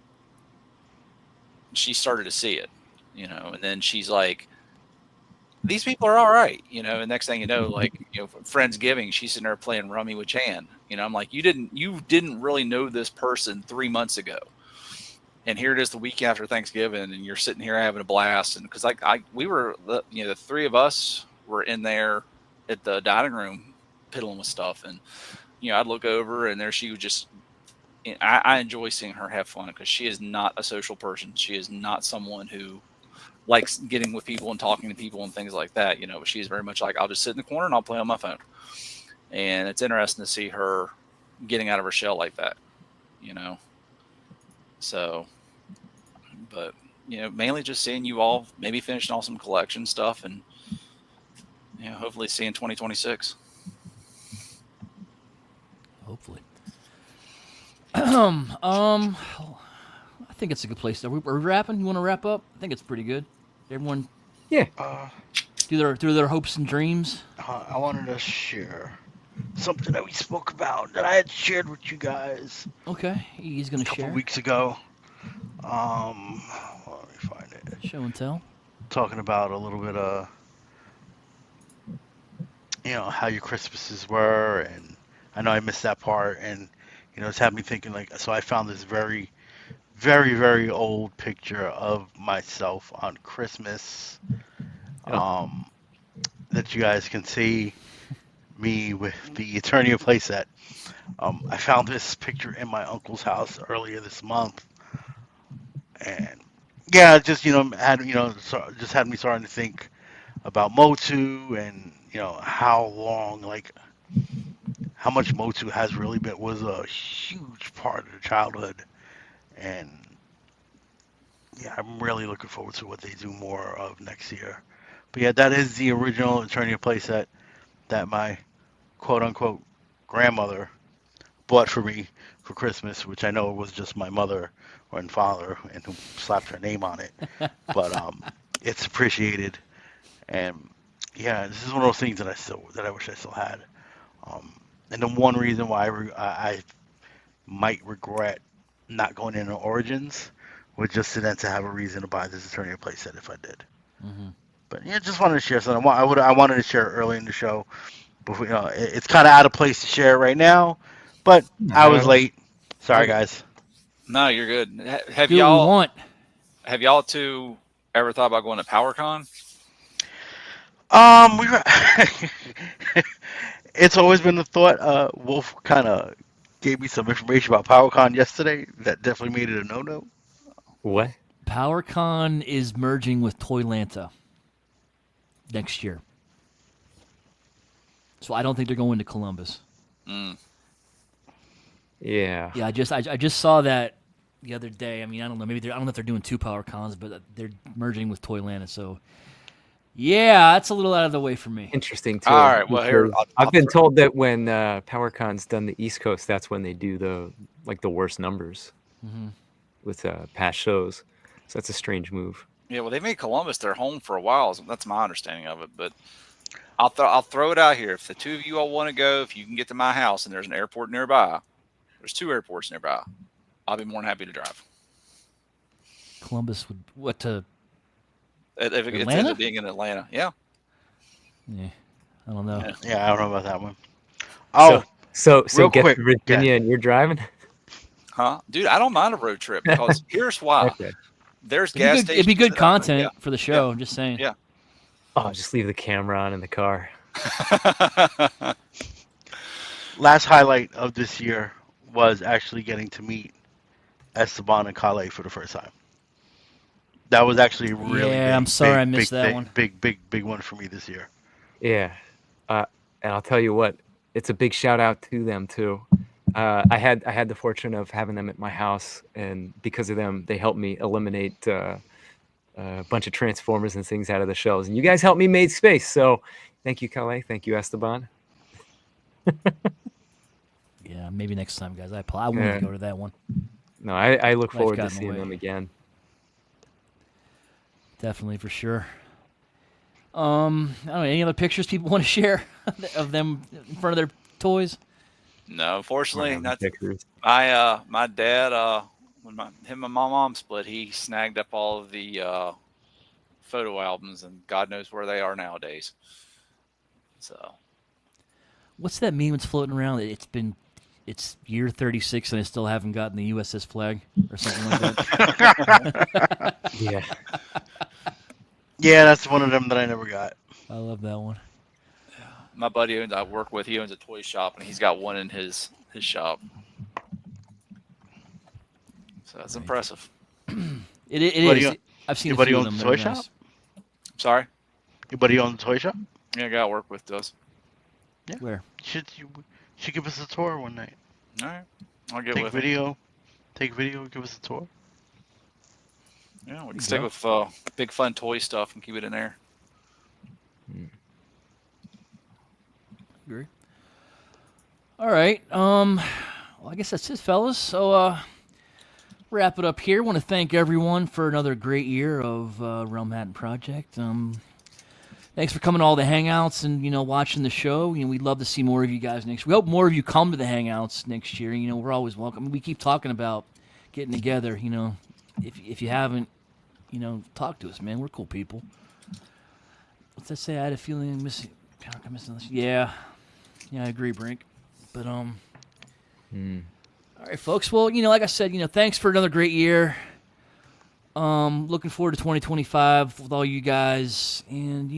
she started to see it, and then she's like, these people are all right, and next thing you know, like, Friendsgiving, she's sitting there playing Rummy with Chan. I'm like, you didn't really know this person 3 months ago. And here it is the week after Thanksgiving, and you're sitting here having a blast. And because we were, the three of us were in there at the dining room piddling with stuff. And, I'd look over and there she was just, I enjoy seeing her have fun because she is not a social person. She is not someone who likes getting with people and talking to people and things like that. She's very much like, I'll just sit in the corner and I'll play on my phone. And it's interesting to see her getting out of her shell like that, So, but, mainly just seeing you all maybe finishing off some collection stuff and, hopefully seeing 2026. Hopefully. I think it's a good place. Are we wrapping? You want to wrap up? I think it's pretty good. Everyone Yeah. do their hopes and dreams. I wanted to share something that we spoke about that I had shared with you guys Okay, he's gonna a couple share. weeks ago. Let me find it. Show and tell. Talking about a little bit of, how your Christmases were, and I know I missed that part, and it's had me thinking, like, so I found this very, very, very old picture of myself on Christmas, that you guys can see me with the Eternia playset. I found this picture in my uncle's house earlier this month, and yeah, just just had me starting to think about Motu, and how much Motu has really was a huge part of the childhood, and yeah, I'm really looking forward to what they do more of next year. But yeah, that is the original Eternia playset that my quote unquote grandmother bought for me for Christmas, which I know was just my mother and father and who slapped her name on it. But it's appreciated, and yeah, this is one of those things that I wish I still had. And the one reason why I might regret not going into Origins was just to have a reason to buy this Eternia playset if I did. Mm-hmm. But yeah, just wanted to share something. I wanted to share it early in the show, but it's kind of out of place to share right now. But I was late. Sorry, guys. No, you're good. Have Do what we y'all want. have y'all two ever thought about going to PowerCon? We were it's always been the thought. Wolf kind of gave me some information about PowerCon yesterday that definitely made it a no-no. What? PowerCon is merging with Toylanta next year, so I don't think they're going to Columbus. Mm. Yeah. Yeah, I just saw that the other day. I mean, I don't know. Maybe I don't know if they're doing two PowerCons, but they're merging with Toylanta. So yeah, that's a little out of the way for me. Interesting too. All right. Well, here I've been told that when PowerCon's done the East Coast, that's when they do the worst numbers with past shows. So that's a strange move. Yeah, well, they made Columbus their home for a while. So that's my understanding of it. But I'll throw it out here. If the two of you all want to go, if you can get to my house and there's an airport nearby, there's two airports nearby, I'll be more than happy to drive. Columbus would what to? If it ends Atlanta? up being in Atlanta, yeah. Yeah, I don't know. Yeah, I don't know about that one. Oh, So real get quick, to Virginia and you're driving? Huh? Dude, I don't mind a road trip because here's why. Okay. There's gas stations. It'd be good that I- content for the show. I'm just saying. Yeah. Oh, just leave the camera on in the car. last highlight of this year was actually getting to meet Esteban and Kale for the first time. That was actually a really Yeah, big, I'm sorry big, I missed big that thing, one. big one for me this year. Yeah. And I'll tell you what, it's a big shout out to them too. I had the fortune of having them at my house, and because of them, they helped me eliminate a bunch of Transformers and things out of the shelves. And you guys helped me make space. So thank you, Calais. Thank you, Esteban. Yeah, maybe next time, guys. I wanted to go to that one. No, I look Life forward got to in the seeing way. them again. Definitely, for sure. I don't know, any other pictures people want to share of them in front of their toys? No, unfortunately, Random not. pictures. My dad, when him and my mom split, he snagged up all of the photo albums, and God knows where they are nowadays. So What's that meme that's floating around? It's year 36 and I still haven't gotten the USS flag or something like that. Yeah. Yeah, that's one of them that I never got. I love that one. my buddy I work with, he owns a toy shop, and he's got one in his shop. So that's impressive. It Buddy, is. I've seen your a buddy few of owns them. a They're toy nice. shop? Sorry. Your buddy owns a toy shop? Yeah, a guy I work with does. Yeah. Where? You should give us a tour one night. All right, I'll get Take with video. Take video. Give us a tour. Him. Yeah, we can you stick go. with big fun toy stuff and keep it in there. Agree. All right. Well, I guess that's it, fellas. So, wrap it up here. Want to thank everyone for another great year of Realmhattan Project. Thanks for coming to all the hangouts and watching the show. We'd love to see more of you guys next. We hope more of you come to the hangouts next year. We're always welcome. We keep talking about getting together. If you haven't, talk to us, man. We're cool people. What's that say? I had a feeling I'm missing. Yeah, I agree, Brink. But All right, folks. Well, like I said, thanks for another great year. Looking forward to 2025 with all you guys, and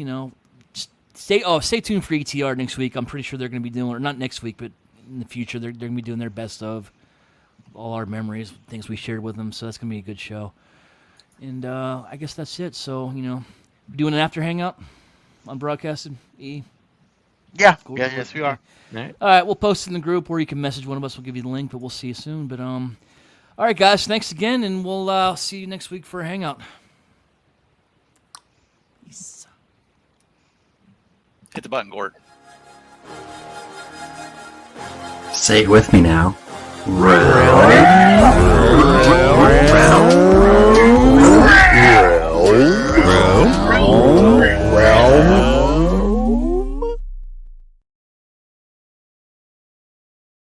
stay tuned for ETR next week. I'm pretty sure they're going to be doing, or not next week, but in the future, they're going to be doing their best of all our memories, things we shared with them. So that's going to be a good show. And I guess that's it. So doing an after hangout on broadcasted. Yeah. Cool. Yeah. Yes, we are. All right. All right, we'll post it in the group, or you can message one of us. We'll give you the link, but we'll see you soon. But all right, guys, thanks again, and we'll see you next week for a hangout. Peace. Hit the button, Gord. Say it with me now. Really?